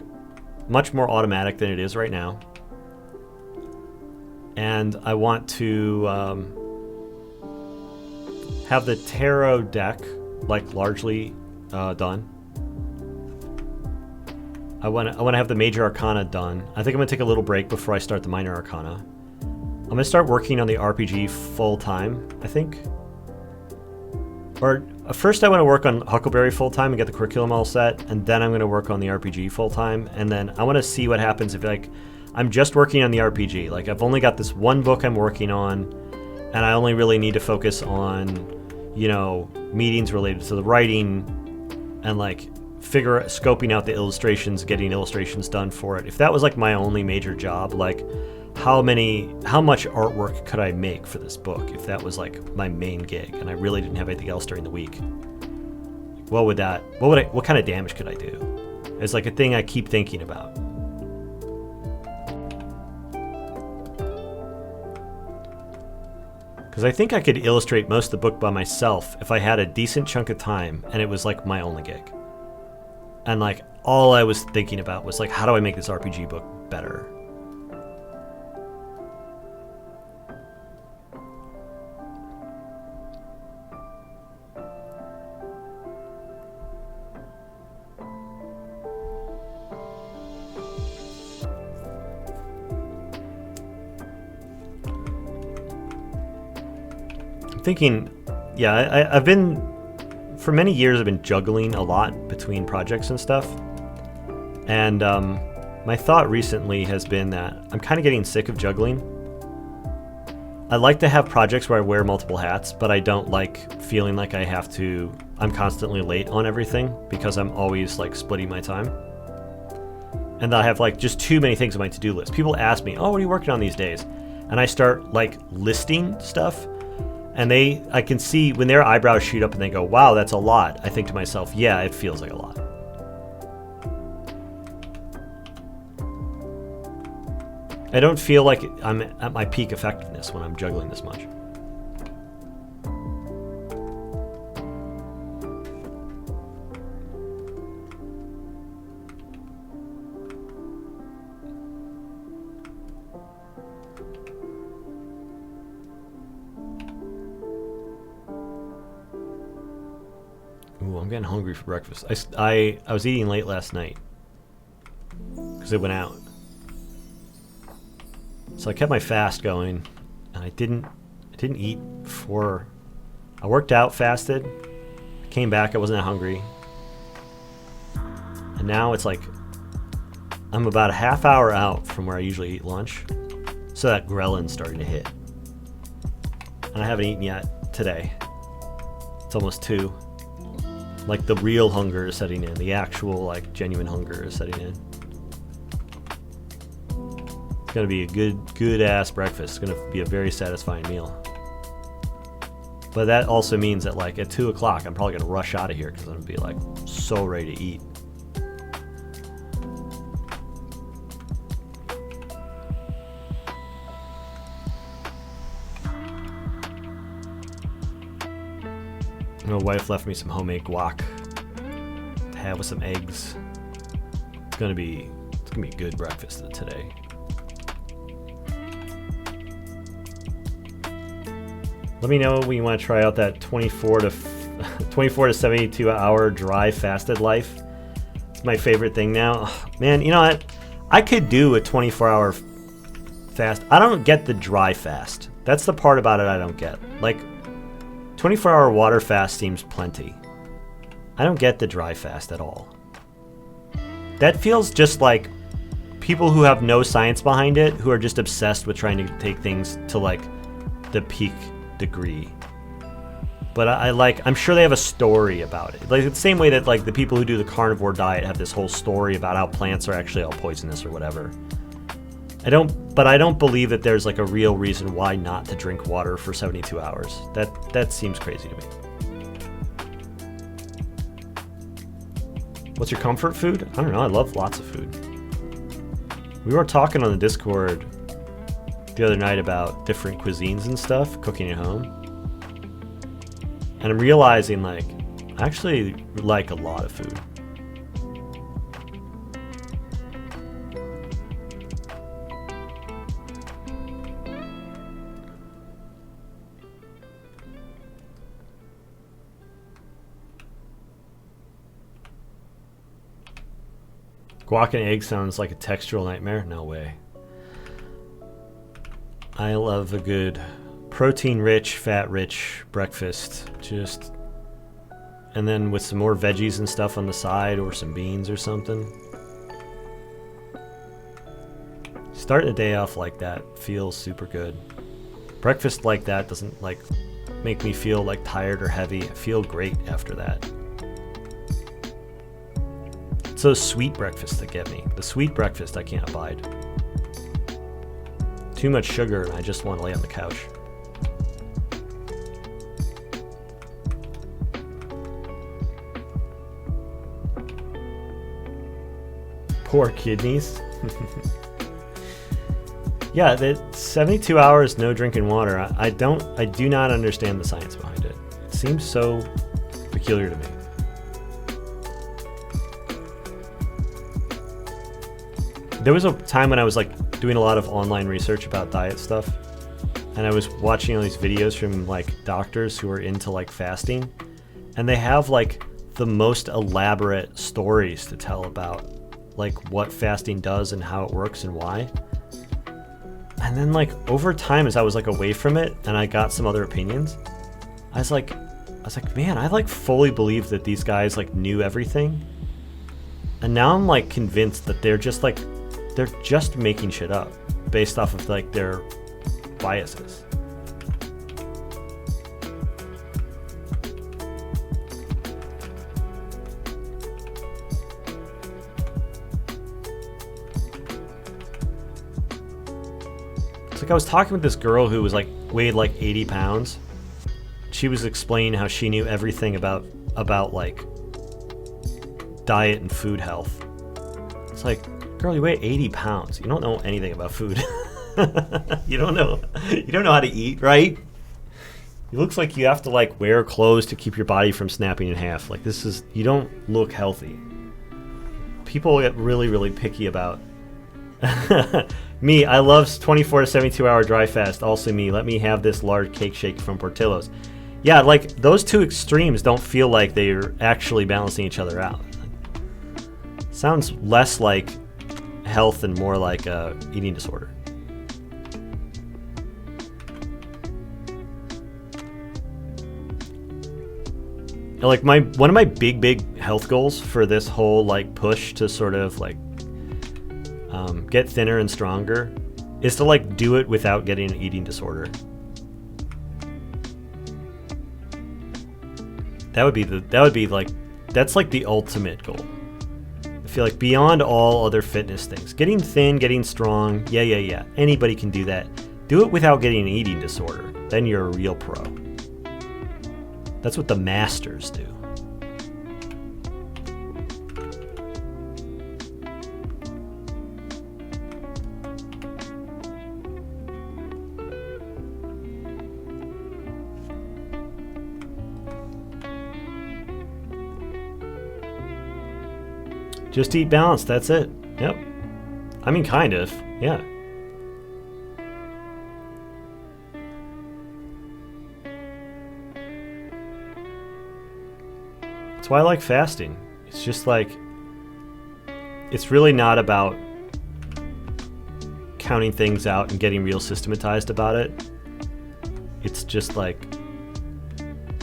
S1: much more automatic than it is right now. And I want to have the tarot deck like largely done. I want to have the major arcana done. I think I'm gonna take a little break before I start the minor arcana. I'm gonna start working on the RPG full time, I think. Or first I want to work on Huckleberry full time and get the curriculum all set, and then I'm going to work on the RPG full time, and then I want to see what happens if like I'm just working on the RPG. Like I've only got this one book I'm working on, and I only really need to focus on, you know, meetings related to the writing and like scoping out the illustrations, getting illustrations done for it. If that was like my only major job, like how much artwork could I make for this book if that was like my main gig and I really didn't have anything else during the week? What kind of damage could I do? It's like a thing I keep thinking about. Because I think I could illustrate most of the book by myself if I had a decent chunk of time and it was like my only gig. And like all I was thinking about was like, how do I make this RPG book better? Thinking, yeah, I've been, for many years I've been juggling a lot between projects and stuff, and my thought recently has been that I'm kind of getting sick of juggling. I like to have projects where I wear multiple hats, but I don't like feeling like I'm constantly late on everything because I'm always like splitting my time. And I have like just too many things on my to-do list. People ask me, oh, what are you working on these days? And I start like listing stuff. And I can see when their eyebrows shoot up and they go, wow, that's a lot. I think to myself, yeah, it feels like a lot. I don't feel like I'm at my peak effectiveness when I'm juggling this much. Ooh, I'm getting hungry for breakfast. I was eating late last night because it went out. So I kept my fast going, and I didn't eat before I worked out, fasted, came back, I wasn't that hungry. And now it's like I'm about a half hour out from where I usually eat lunch. So that ghrelin's starting to hit. And I haven't eaten yet today. It's almost 2. Like the real hunger is setting in. The actual, like, genuine hunger is setting in. It's gonna be a good ass breakfast. It's gonna be a very satisfying meal. But that also means that, like, at 2 o'clock, I'm probably gonna rush out of here because I'm gonna be like so ready to eat. My wife left me some homemade guac to have with some eggs. It's gonna be a good breakfast today. Let me know when you want to try out that 24 to 72 hour dry fasted life. It's my favorite thing now. Man, you know what? I could do a 24-hour fast. I don't get the dry fast. That's the part about it I don't get. Like, 24-hour water fast seems plenty. I don't get the dry fast at all. That feels just like people who have no science behind it, who are just obsessed with trying to take things to like the peak degree. But I'm sure they have a story about it. Like the same way that like the people who do the carnivore diet have this whole story about how plants are actually all poisonous or whatever. I don't believe that there's like a real reason why not to drink water for 72 hours. That seems crazy to me. What's your comfort food? I don't know. I love lots of food. We were talking on the Discord the other night about different cuisines and stuff, cooking at home. And I'm realizing like I actually like a lot of food. Guac and egg sounds like a textural nightmare? No way. I love a good protein-rich, fat-rich breakfast. And then with some more veggies and stuff on the side, or some beans or something. Starting the day off like that feels super good. Breakfast like that doesn't like make me feel like tired or heavy. I feel great after that. It's those sweet breakfasts that get me. The sweet breakfast I can't abide. Too much sugar and I just want to lay on the couch. Poor kidneys. Yeah, that 72 hours no drinking water. I do not understand the science behind it. It seems so peculiar to me. There was a time when I was like doing a lot of online research about diet stuff, and I was watching all these videos from like doctors who are into like fasting, and they have like the most elaborate stories to tell about like what fasting does and how it works and why. And then like over time, as I was like away from it and I got some other opinions, I was like, man, I like fully believe that these guys like knew everything. And now I'm like convinced that they're just making shit up based off of like their biases. It's like I was talking with this girl who was like weighed like 80 pounds. She was explaining how she knew everything about like diet and food health. It's like, girl, you weigh 80 pounds. You don't know anything about food. You don't know how to eat, right? It looks like you have to like wear clothes to keep your body from snapping in half. Like you don't look healthy. People get really, really picky about me. I love 24 to 72 hour dry fast. Also me, let me have this large cake shake from Portillo's. Yeah, like those two extremes don't feel like they're actually balancing each other out. Sounds less like health and more like eating disorder. Like one of my big health goals for this whole like push to sort of like get thinner and stronger is to like do it without getting an eating disorder. That's like the ultimate goal. I feel like beyond all other fitness things, getting thin, getting strong, yeah. Anybody can do that. Do it without getting an eating disorder. Then you're a real pro. That's what the masters do. Just eat balanced, that's it. Yep. I mean, kind of, yeah. That's why I like fasting. It's just like, it's really not about counting things out and getting real systematized about it. It's just like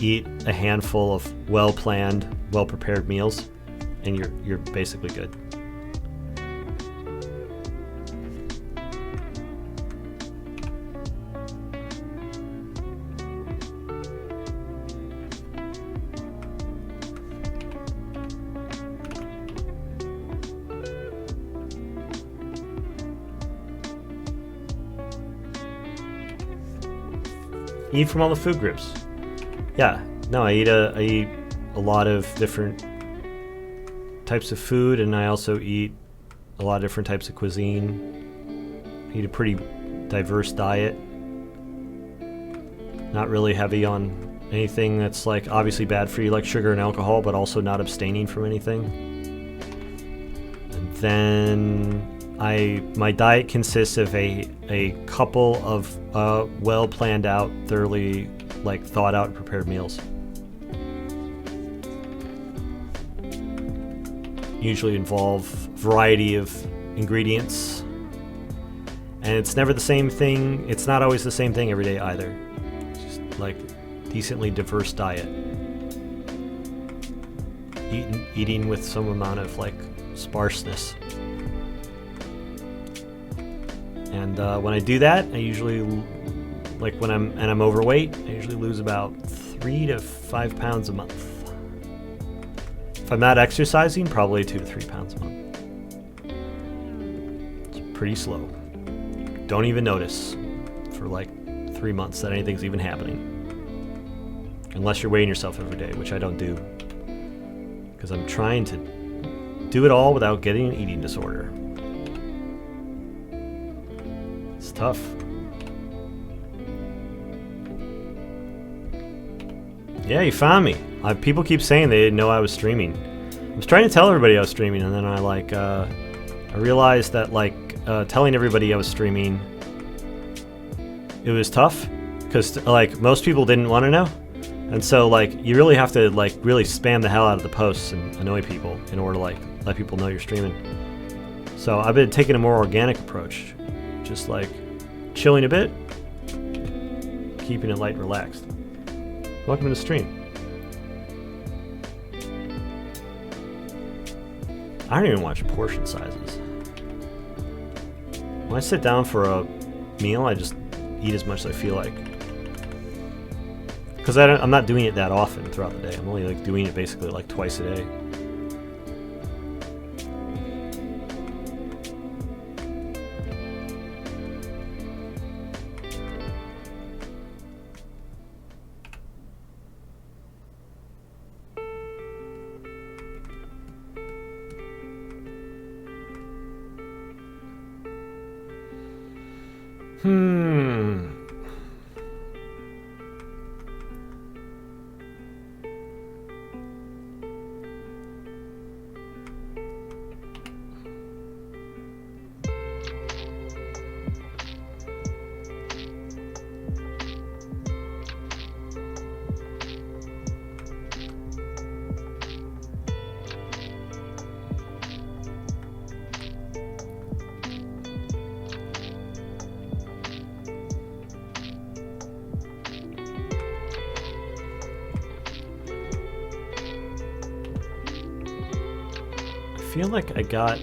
S1: eat a handful of well-planned, well-prepared meals, and you're basically good. Eat from all the food groups. Yeah, no, I eat a lot of different types of food, and I also eat a lot of different types of cuisine. I eat a pretty diverse diet. Not really heavy on anything that's like obviously bad for you, like sugar and alcohol, but also not abstaining from anything. And then my diet consists of a couple of well planned out, thoroughly like thought out and prepared meals. Usually involve a variety of ingredients, and it's never the same thing. It's not always the same thing every day either. It's just like decently diverse diet. Eating with some amount of like sparseness. And when I do that, I usually, like when I'm overweight, I usually lose about 3 to 5 pounds a month. If I'm not exercising, probably 2 to 3 pounds a month. It's pretty slow. Don't even notice for like 3 months that anything's even happening. Unless you're weighing yourself every day, which I don't do. Because I'm trying to do it all without getting an eating disorder. It's tough. Yeah, you found me. People keep saying they didn't know I was streaming. I was trying to tell everybody I was streaming, and then I realized that telling everybody I was streaming, it was tough because like most people didn't want to know, and so like you really have to like really spam the hell out of the posts and annoy people in order to like let people know you're streaming. So I've been taking a more organic approach, just like chilling a bit, keeping it light and relaxed. Welcome to the stream. I don't even watch portion sizes. When I sit down for a meal, I just eat as much as I feel like. Because I'm not doing it that often throughout the day. I'm only like doing it basically like twice a day. I feel like I got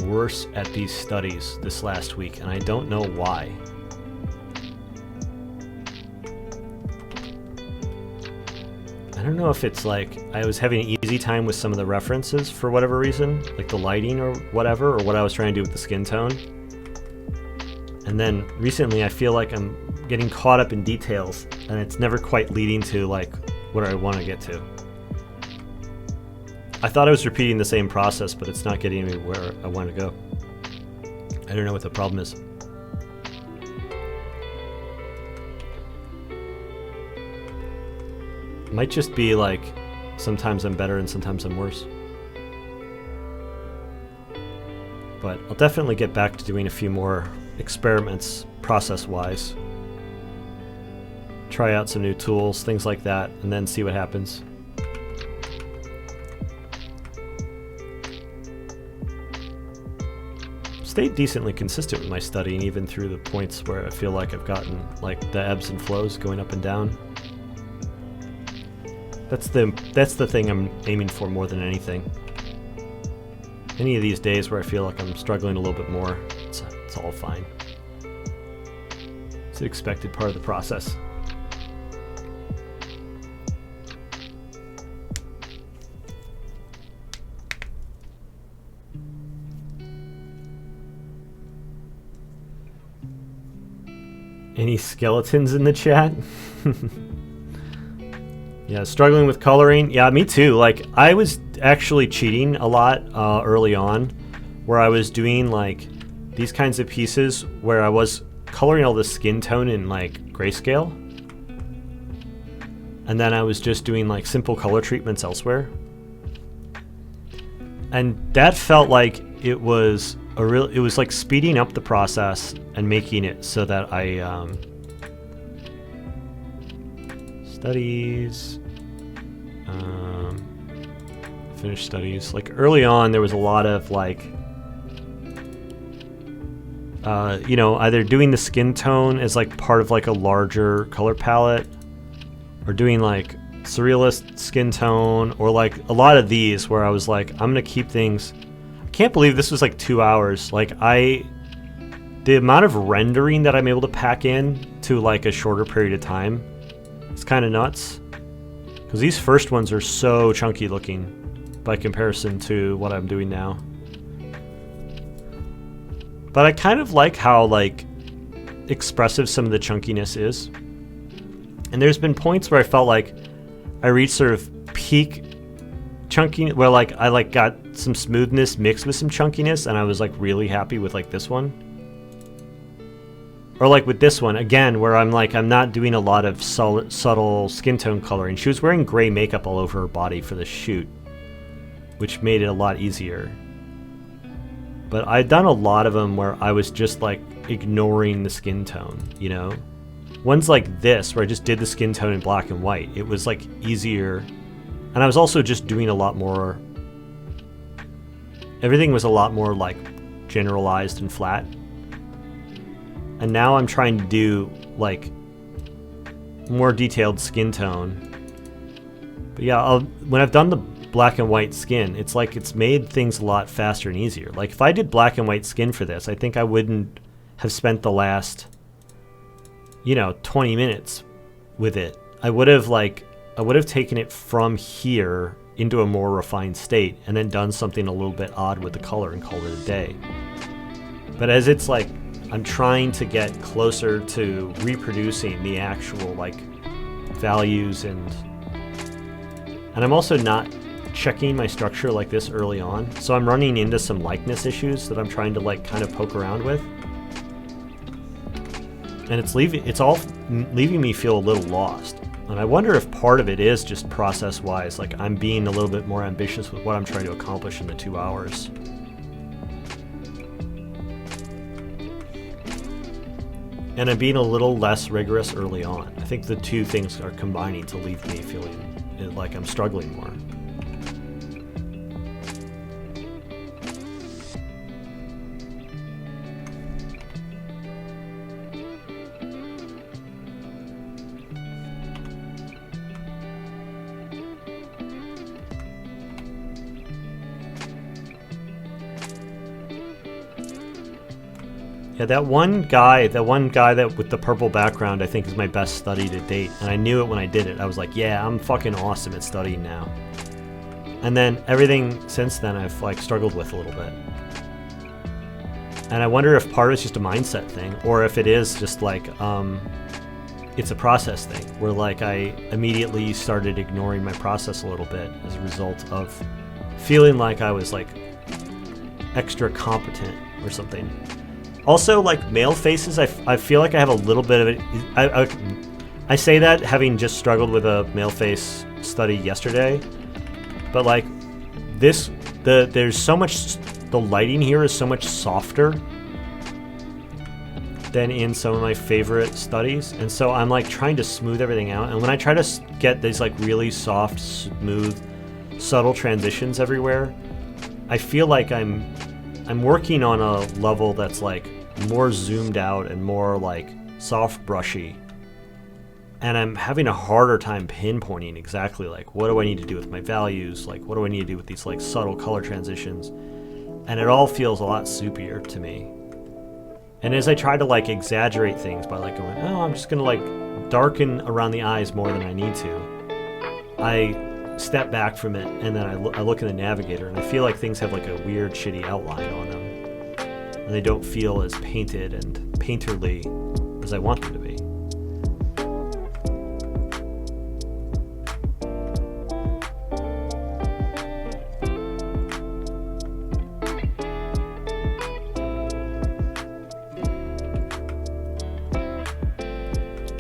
S1: worse at these studies this last week, and I don't know why. I don't know if it's like I was having an easy time with some of the references for whatever reason, like the lighting or whatever, or what I was trying to do with the skin tone. And then recently I feel like I'm getting caught up in details, and it's never quite leading to like what I want to get to. I thought I was repeating the same process, but it's not getting me where I want to go. I don't know what the problem is. It might just be like sometimes I'm better and sometimes I'm worse. But I'll definitely get back to doing a few more experiments process-wise. Try out some new tools, things like that, and then see what happens. Stayed decently consistent with my studying, even through the points where I feel like I've gotten like the ebbs and flows going up and down. That's the thing I'm aiming for more than anything. Any of these days where I feel like I'm struggling a little bit more, it's all fine. It's an expected part of the process. Any skeletons in the chat? Yeah, struggling with coloring. Yeah, me too. Like, I was actually cheating a lot early on, where I was doing like these kinds of pieces where I was coloring all the skin tone in like grayscale, and then I was just doing like simple color treatments elsewhere, and that felt like it was it was like speeding up the process and making it so that I studies, finish studies. Like early on, there was a lot of like, you know, either doing the skin tone as like part of like a larger color palette, or doing like surrealist skin tone, or like a lot of these where I was like, I'm gonna keep things. I can't believe this was like 2 hours. Like the amount of rendering that I'm able to pack in to like a shorter period of time, it's kind of nuts. Because these first ones are so chunky looking by comparison to what I'm doing now. But I kind of like how like expressive some of the chunkiness is. And there's been points where I felt like I reached sort of peak chunkiness, where like I like got some smoothness mixed with some chunkiness, and I was like really happy with like this one. Or like with this one, again, where I'm like, I'm not doing a lot of subtle skin tone coloring. She was wearing gray makeup all over her body for the shoot, which made it a lot easier. But I've done a lot of them where I was just like ignoring the skin tone, you know? Ones like this, where I just did the skin tone in black and white. It was like easier. And I was also just doing a lot more, everything was a lot more like generalized and flat. And now I'm trying to do like more detailed skin tone. But yeah, when I've done the black and white skin, it's like it's made things a lot faster and easier. Like if I did black and white skin for this, I think I wouldn't have spent the last, you know, 20 minutes with it. I would have taken it from here into a more refined state and then done something a little bit odd with the color and called it a day. But as it's like, I'm trying to get closer to reproducing the actual like values, and I'm also not checking my structure like this early on, so I'm running into some likeness issues that I'm trying to like kind of poke around with, and it's all leaving me feel a little lost. And I wonder if part of it is just process wise, like I'm being a little bit more ambitious with what I'm trying to accomplish in the 2 hours. And I'm being a little less rigorous early on. I think the two things are combining to leave me feeling like I'm struggling more. Yeah, that one guy that with the purple background, I think is my best study to date. And I knew it when I did it. I was like, yeah, I'm fucking awesome at studying now. And then everything since then I've like struggled with a little bit. And I wonder if part of it's just a mindset thing, or if it is just like, it's a process thing, where like I immediately started ignoring my process a little bit as a result of feeling like I was like extra competent or something. Also, like male faces, I feel like I have a little bit of it. I say that having just struggled with a male face study yesterday, but like there's so much, the lighting here is so much softer than in some of my favorite studies, and so I'm like trying to smooth everything out. And when I try to get these like really soft, smooth, subtle transitions everywhere, I feel like I'm working on a level that's like more zoomed out and more like soft brushy. and I'm having a harder time pinpointing exactly like what do I need to do with my values, like what do I need to do with these like subtle color transitions, and it all feels a lot soupier to me. And as I try to like exaggerate things by like going, oh, I'm just gonna like darken around the eyes more than I need to, I step back from it, and then I look in the navigator, and I feel like things have like a weird shitty outline on them, and they don't feel as painted and painterly as I want them to be.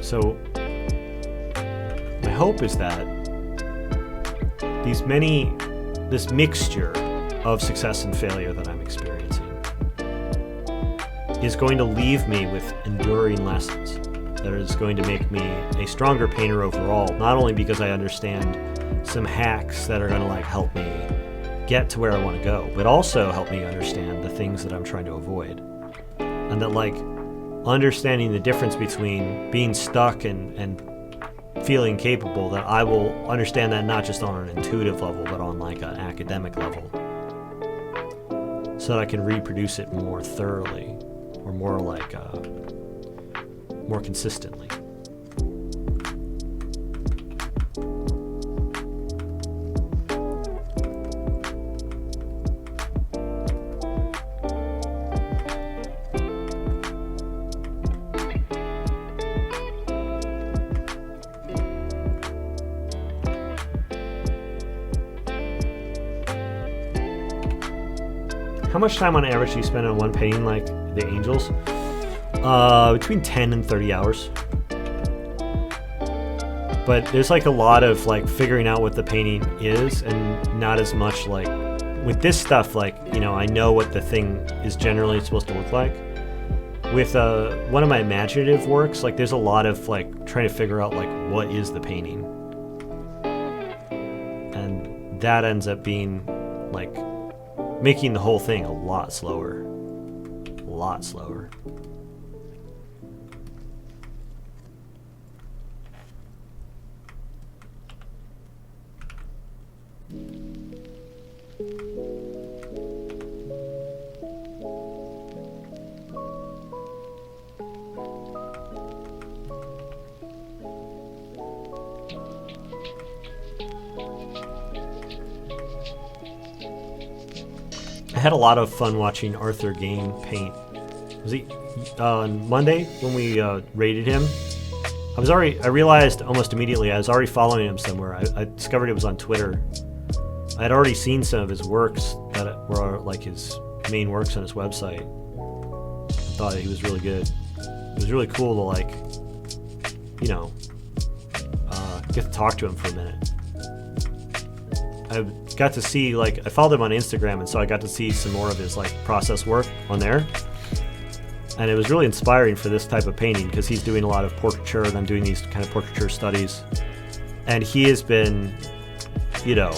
S1: So my hope is that this mixture of success and failure that I'm experiencing is going to leave me with enduring lessons that is going to make me a stronger painter overall, not only because I understand some hacks that are going to like help me get to where I want to go, but also help me understand the things that I'm trying to avoid. And that like understanding the difference between being stuck and feeling capable, that I will understand that not just on an intuitive level, but on like an academic level, so that I can reproduce it more thoroughly, or more like more consistently. How much time on average do you spend on one painting like the Angels? Between 10 and 30 hours. But there's like a lot of like figuring out what the painting is, and not as much like with this stuff, like, you know, I know what the thing is generally supposed to look like. With one of my imaginative works, like there's a lot of like trying to figure out like what is the painting. And that ends up being like making the whole thing a lot slower. A lot slower. I had a lot of fun watching Arthur Gain paint. Was he on Monday when we rated him? I realized almost immediately I was already following him somewhere. I discovered it was on Twitter. I had already seen some of his works that were like his main works on his website. I thought he was really good. It was really cool to like, you know, get to talk to him for a minute. I got to see, like, I followed him on Instagram, and so I got to see some more of his like process work on there, and it was really inspiring for this type of painting, because he's doing a lot of portraiture, and I'm doing these kind of portraiture studies, and he has been, you know,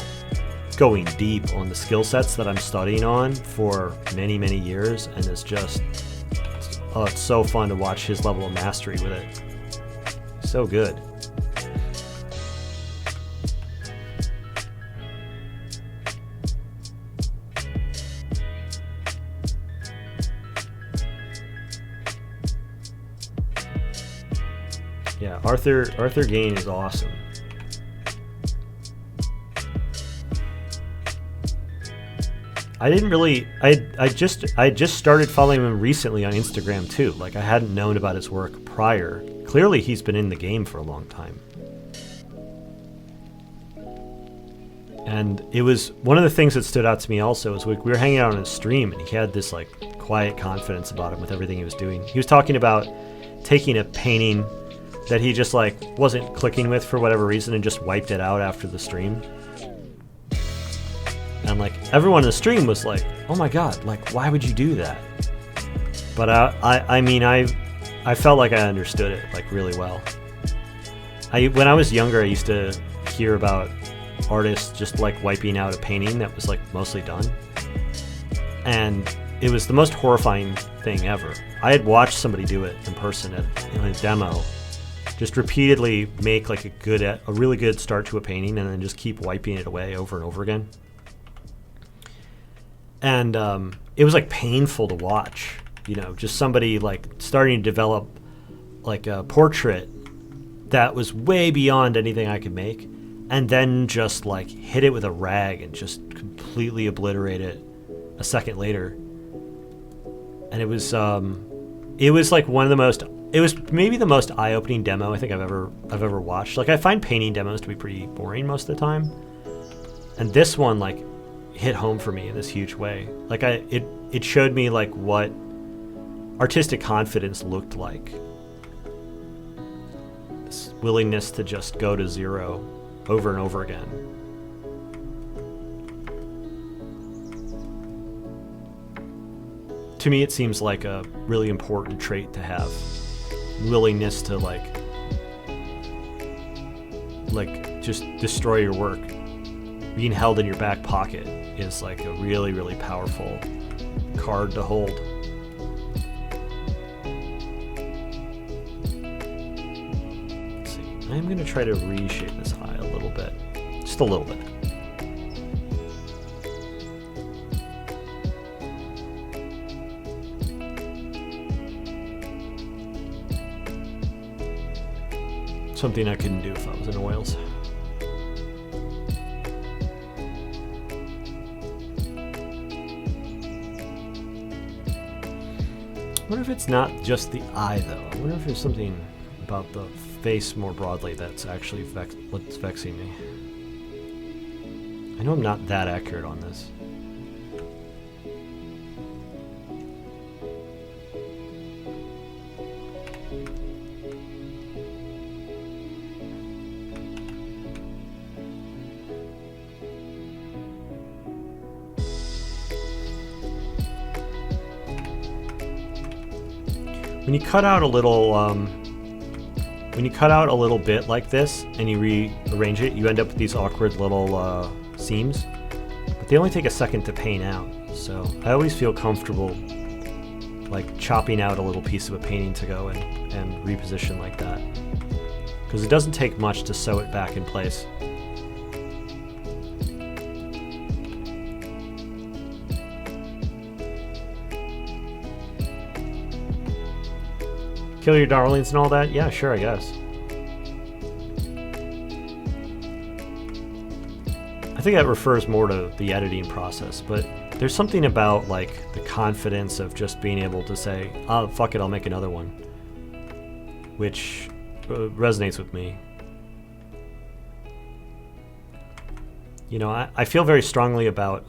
S1: going deep on the skill sets that I'm studying on for many, many years, and it's just, oh, it's so fun to watch his level of mastery with it. So good. Yeah, Arthur Gain is awesome. I just started following him recently on Instagram too. Like, I hadn't known about his work prior. Clearly he's been in the game for a long time. And it was one of the things that stood out to me also is we were hanging out on his stream, and he had this like quiet confidence about him with everything he was doing. He was talking about taking a painting that he just like wasn't clicking with for whatever reason and just wiped it out after the stream. And like everyone in the stream was like, "Oh my god, like why would you do that?" But I mean I felt like I understood it like really well. When I was younger, I used to hear about artists just like wiping out a painting that was like mostly done, and it was the most horrifying thing ever. I had watched somebody do it in person in a demo, just repeatedly make like a really good start to a painting, and then just keep wiping it away over and over again. And it was like painful to watch, you know, just somebody like starting to develop like a portrait that was way beyond anything I could make, and then just like hit it with a rag and just completely obliterate it a second later. And it was like one of the most, it was maybe the most eye-opening demo I think I've ever watched. Like, I find painting demos to be pretty boring most of the time, and this one like hit home for me in this huge way. Like it showed me like what artistic confidence looked like. This willingness to just go to zero over and over again. To me, it seems like a really important trait to have. Willingness to like just destroy your work. Being held in your back pocket is like a really, really powerful card to hold. Let's see. I'm going to try to reshape this eye a little bit. Just a little bit. Something I couldn't do if I was in oils. I wonder if it's not just the eye, though. I wonder if there's something about the face more broadly that's actually what's vexing me. I know I'm not that accurate on this. When you cut out a little bit like this and you rearrange it, you end up with these awkward little seams, but they only take a second to paint out. So I always feel comfortable like chopping out a little piece of a painting to go and reposition like that, because it doesn't take much to sew it back in place. Kill your darlings and all that? Yeah, sure, I guess. I think that refers more to the editing process, but there's something about like the confidence of just being able to say, oh, fuck it, I'll make another one, which resonates with me. You know, I feel very strongly about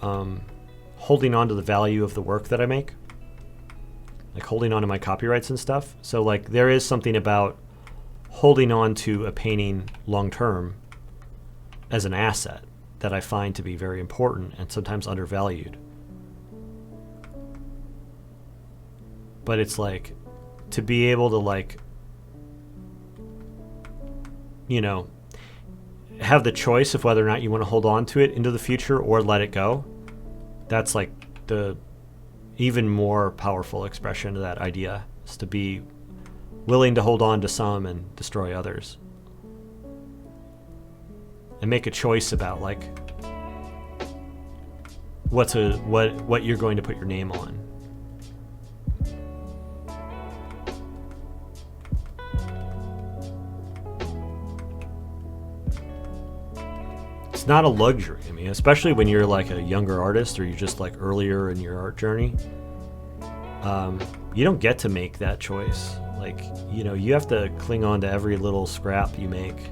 S1: holding on to the value of the work that I make. Like holding on to my copyrights and stuff. So like there is something about holding on to a painting long term as an asset that I find to be very important and sometimes undervalued. But it's like to be able to like, you know, have the choice of whether or not you want to hold on to it into the future or let it go. That's like the even more powerful expression of that idea, is to be willing to hold on to some and destroy others, and make a choice about like what you're going to put your name on. It's not a luxury. I mean, especially when you're like a younger artist or you're just like earlier in your art journey, you don't get to make that choice. Like, you know, you have to cling on to every little scrap you make.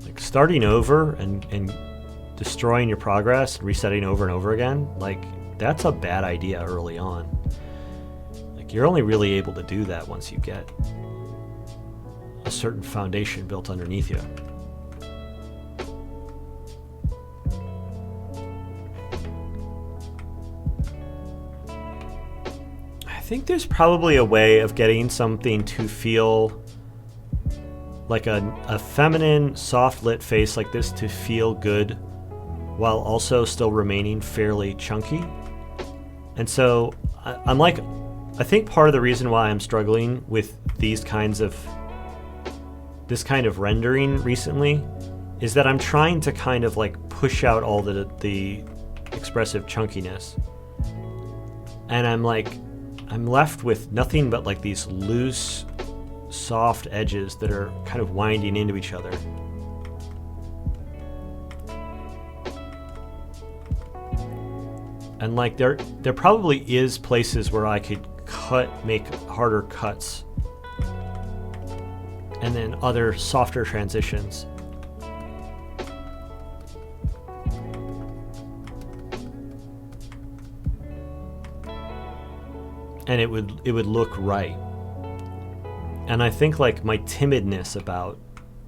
S1: Like starting over and destroying your progress, resetting over and over again, like that's a bad idea early on. Like you're only really able to do that once you get a certain foundation built underneath you. I think there's probably a way of getting something to feel like a feminine, soft lit face like this to feel good while also still remaining fairly chunky. And so I'm like I think part of the reason why I'm struggling with this kind of rendering recently is that I'm trying to kind of like push out all the expressive chunkiness, and I'm left with nothing but like these loose, soft edges that are kind of winding into each other. And like there probably is places where I could make harder cuts, and then other softer transitions. And it would look right. And I think like my timidness about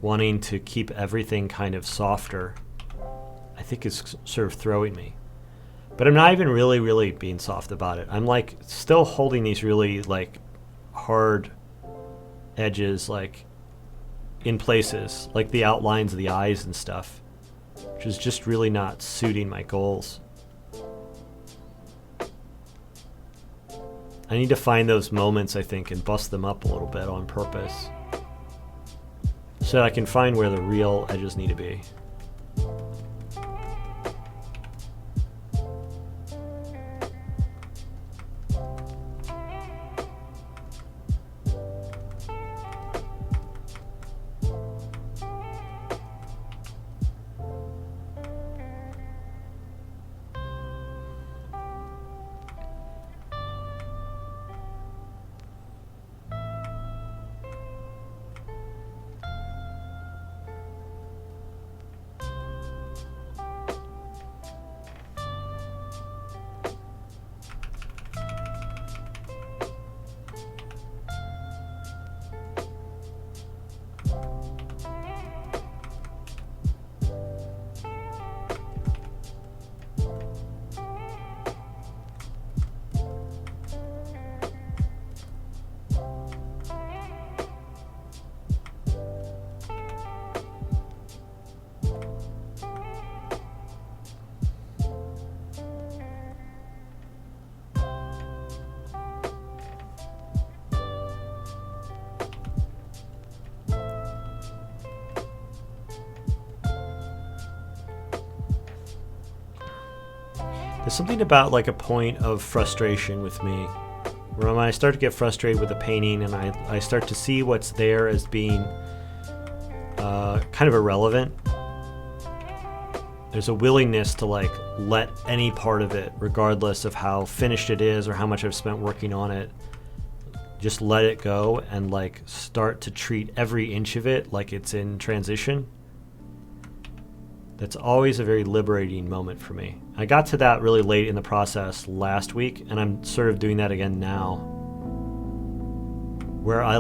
S1: wanting to keep everything kind of softer, I think is sort of throwing me. But I'm not even really being soft about it. I'm like still holding these really like hard edges like in places, like the outlines of the eyes and stuff, which is just really not suiting my goals. I need to find those moments, I think, and bust them up a little bit on purpose so that I can find where the real edges need to be. There's something about like a point of frustration with me, where when I start to get frustrated with a painting and I start to see what's there as being kind of irrelevant, there's a willingness to like let any part of it, regardless of how finished it is or how much I've spent working on it, just let it go and like start to treat every inch of it like it's in transition. That's always a very liberating moment for me. I got to that really late in the process last week, and I'm sort of doing that again now, where I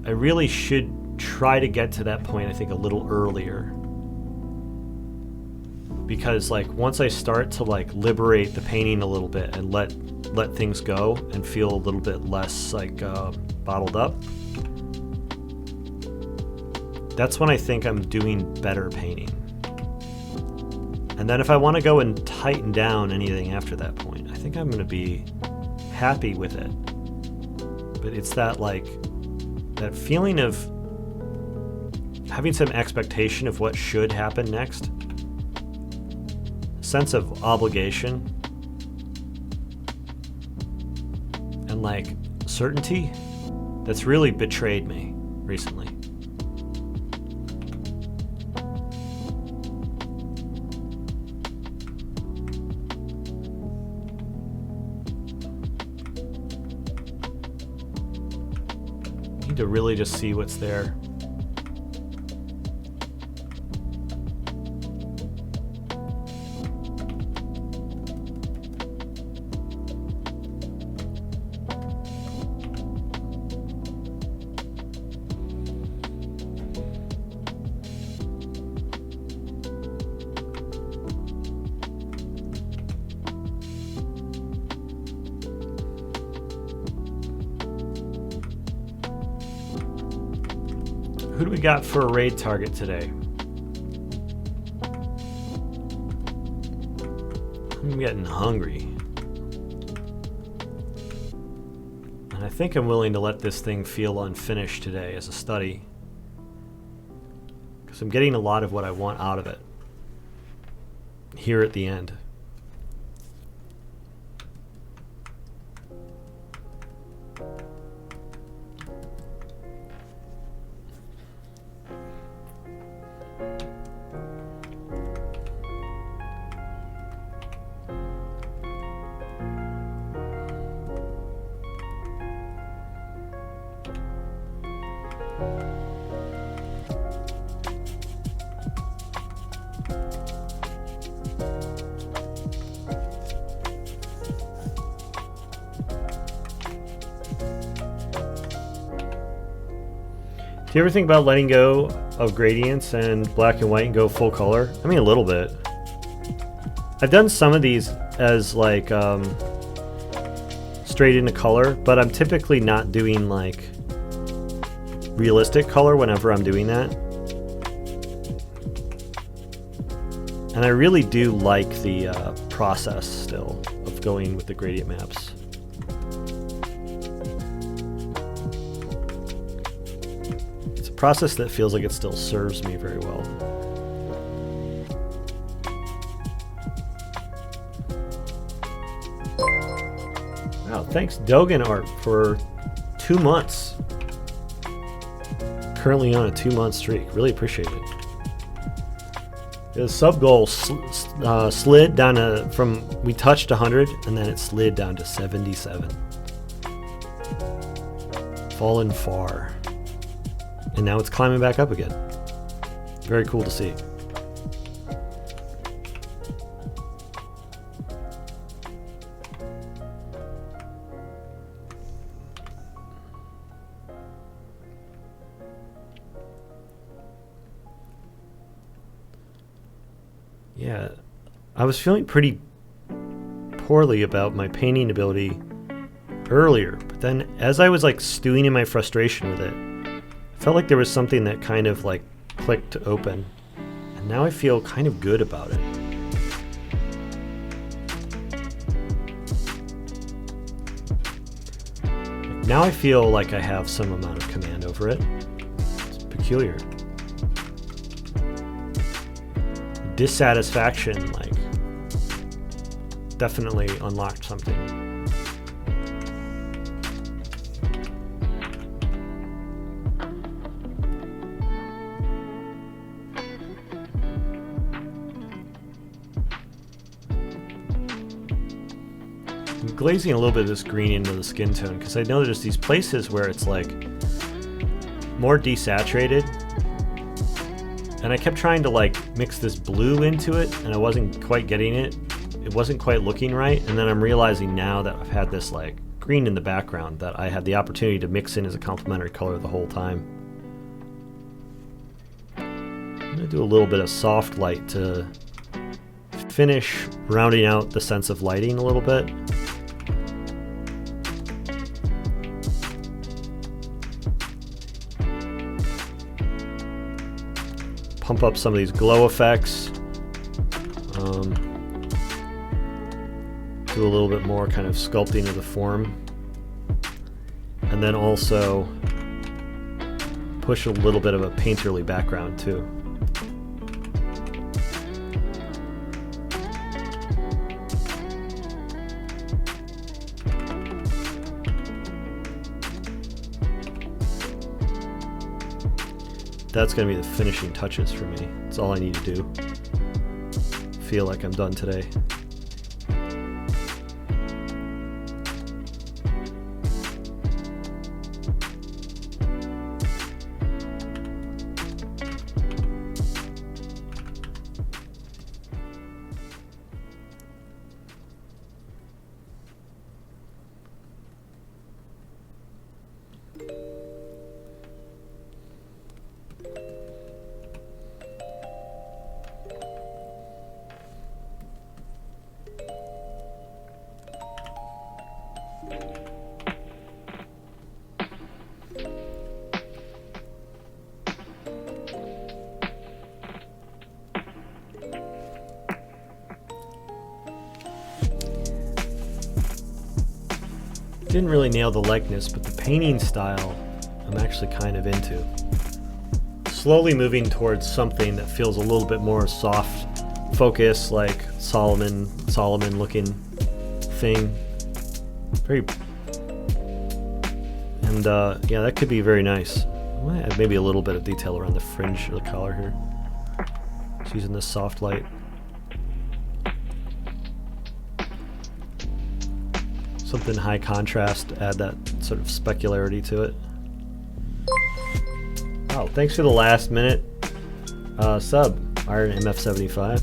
S1: really should try to get to that point, I think, a little earlier. Because like once I start to like liberate the painting a little bit and let things go and feel a little bit less like bottled up, that's when I think I'm doing better painting. And then if I want to go and tighten down anything after that point, I think I'm going to be happy with it. But it's that feeling of having some expectation of what should happen next, a sense of obligation, and like certainty that's really betrayed me recently. To really just see what's there. Who do we got for a raid target today? I'm getting hungry. And I think I'm willing to let this thing feel unfinished today as a study, because I'm getting a lot of what I want out of it here at the end. Do you ever think about letting go of gradients and black and white and go full color? I mean, a little bit. I've done some of these as like straight into color, but I'm typically not doing like realistic color whenever I'm doing that. And I really do like the process still of going with the gradient maps. Process that feels like it still serves me very well. Wow, thanks Dogan Art for 2 months. Currently on a 2-month streak. Really appreciate it. The sub goal slid down to we touched 100 and then it slid down to 77. Fallen far. And now it's climbing back up again. Very cool to see. Yeah, I was feeling pretty poorly about my painting ability earlier, but then as I was like stewing in my frustration with it, I felt like there was something that kind of like clicked open, and now I feel kind of good about it. Now I feel like I have some amount of command over it. It's peculiar. Dissatisfaction, like, definitely unlocked something. I'm glazing a little bit of this green into the skin tone because I know there's these places where it's like more desaturated, and I kept trying to like mix this blue into it and I wasn't quite getting it. It wasn't quite looking right, and then I'm realizing now that I've had this like green in the background that I had the opportunity to mix in as a complementary color the whole time. I'm going to do a little bit of soft light to finish rounding out the sense of lighting a little bit. Pump up some of these glow effects. Do a little bit more kind of sculpting of the form. And then also push a little bit of a painterly background too. That's going to be the finishing touches for me. That's all I need to do. Feel like I'm done today. Didn't really nail the likeness, but the painting style I'm actually kind of into. Slowly moving towards something that feels a little bit more soft focus, like Solomon looking thing. Very, and yeah, that could be very nice. I might add maybe a little bit of detail around the fringe or the collar here. Just using this soft light. Something high contrast, add that sort of specularity to it. Oh, thanks for the last minute sub, Iron MF75.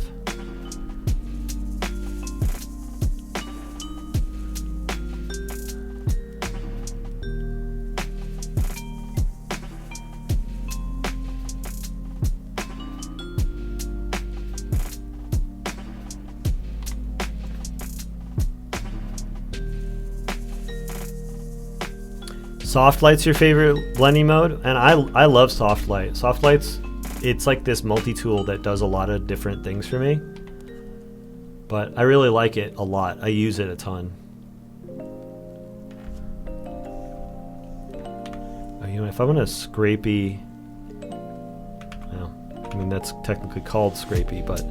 S1: Soft light's your favorite blending mode, and I love soft light. Soft light's, it's like this multi-tool that does a lot of different things for me, but I really like it a lot. I use it a ton. You know, if I want a scrapey, well, I mean that's technically called scrapey, but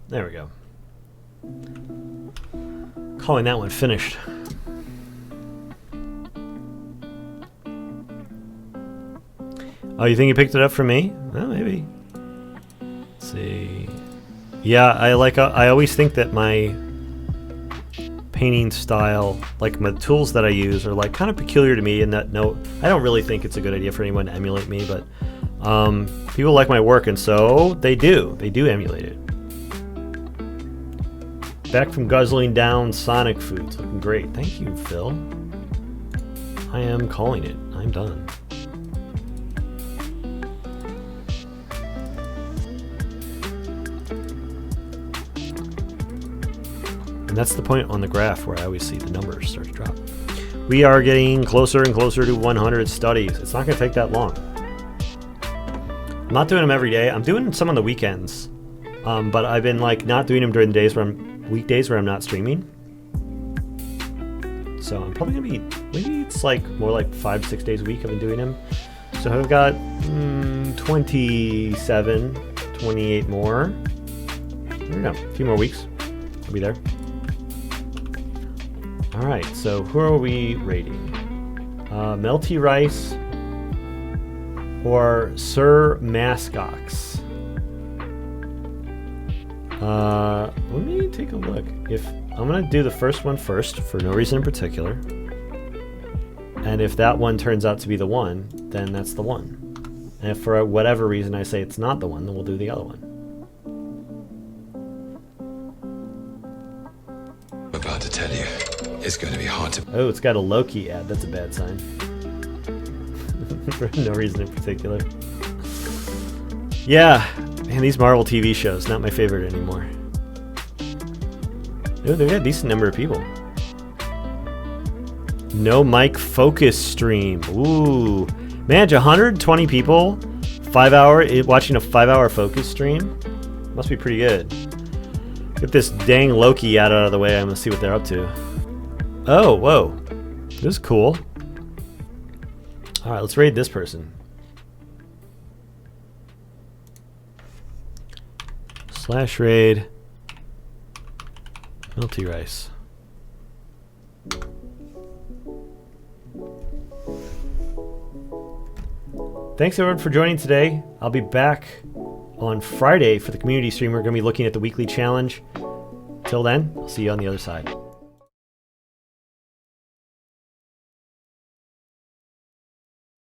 S1: there we go. Calling that one finished. Oh, you think you picked it up for me? Well, maybe. Let's see. Yeah, I always think that my painting style, like my tools that I use, are like kind of peculiar to me in that no, I don't really think it's a good idea for anyone to emulate me, but people like my work, and so they do emulate it. Back from guzzling down Sonic foods. Looking great. Thank you, Phil. I am calling it. I'm done. And that's the point on the graph where I always see the numbers start to drop. We are getting closer and closer to 100 studies. It's not going to take that long. I'm not doing them every day. I'm doing some on the weekends. But I've been like not doing them during the days where weekdays where I'm not streaming. So I'm probably gonna be, maybe it's like more like 5-6 days a week I've been doing them. So I've got 27, 28 more. I don't know, a few more weeks. I'll be there. All right, so who are we rating? Melty Rice or Sir Mascox? Let me take a look. If I'm gonna do the first one first for no reason in particular, and if that one turns out to be the one, then that's the one. And if for whatever reason I say it's not the one, then we'll do the other one.
S2: I'm about to tell you, it's going to be hard to.
S1: Oh, it's got a Loki ad. That's a bad sign. For no reason in particular. Yeah, man, these Marvel TV shows, not my favorite anymore. Oh, they've got a decent number of people. No mic focus stream. Ooh. Man, 120 people, 5 hour, watching a 5 hour focus stream? Must be pretty good. Get this dang Loki out of the way, I'm gonna see what they're up to. Oh, whoa. This is cool. Alright, let's raid this person. / raid Melty Rice. Thanks everyone for joining today. I'll be back on Friday for the community stream. We're going to be looking at the weekly challenge. Till then, I'll see you on the other side.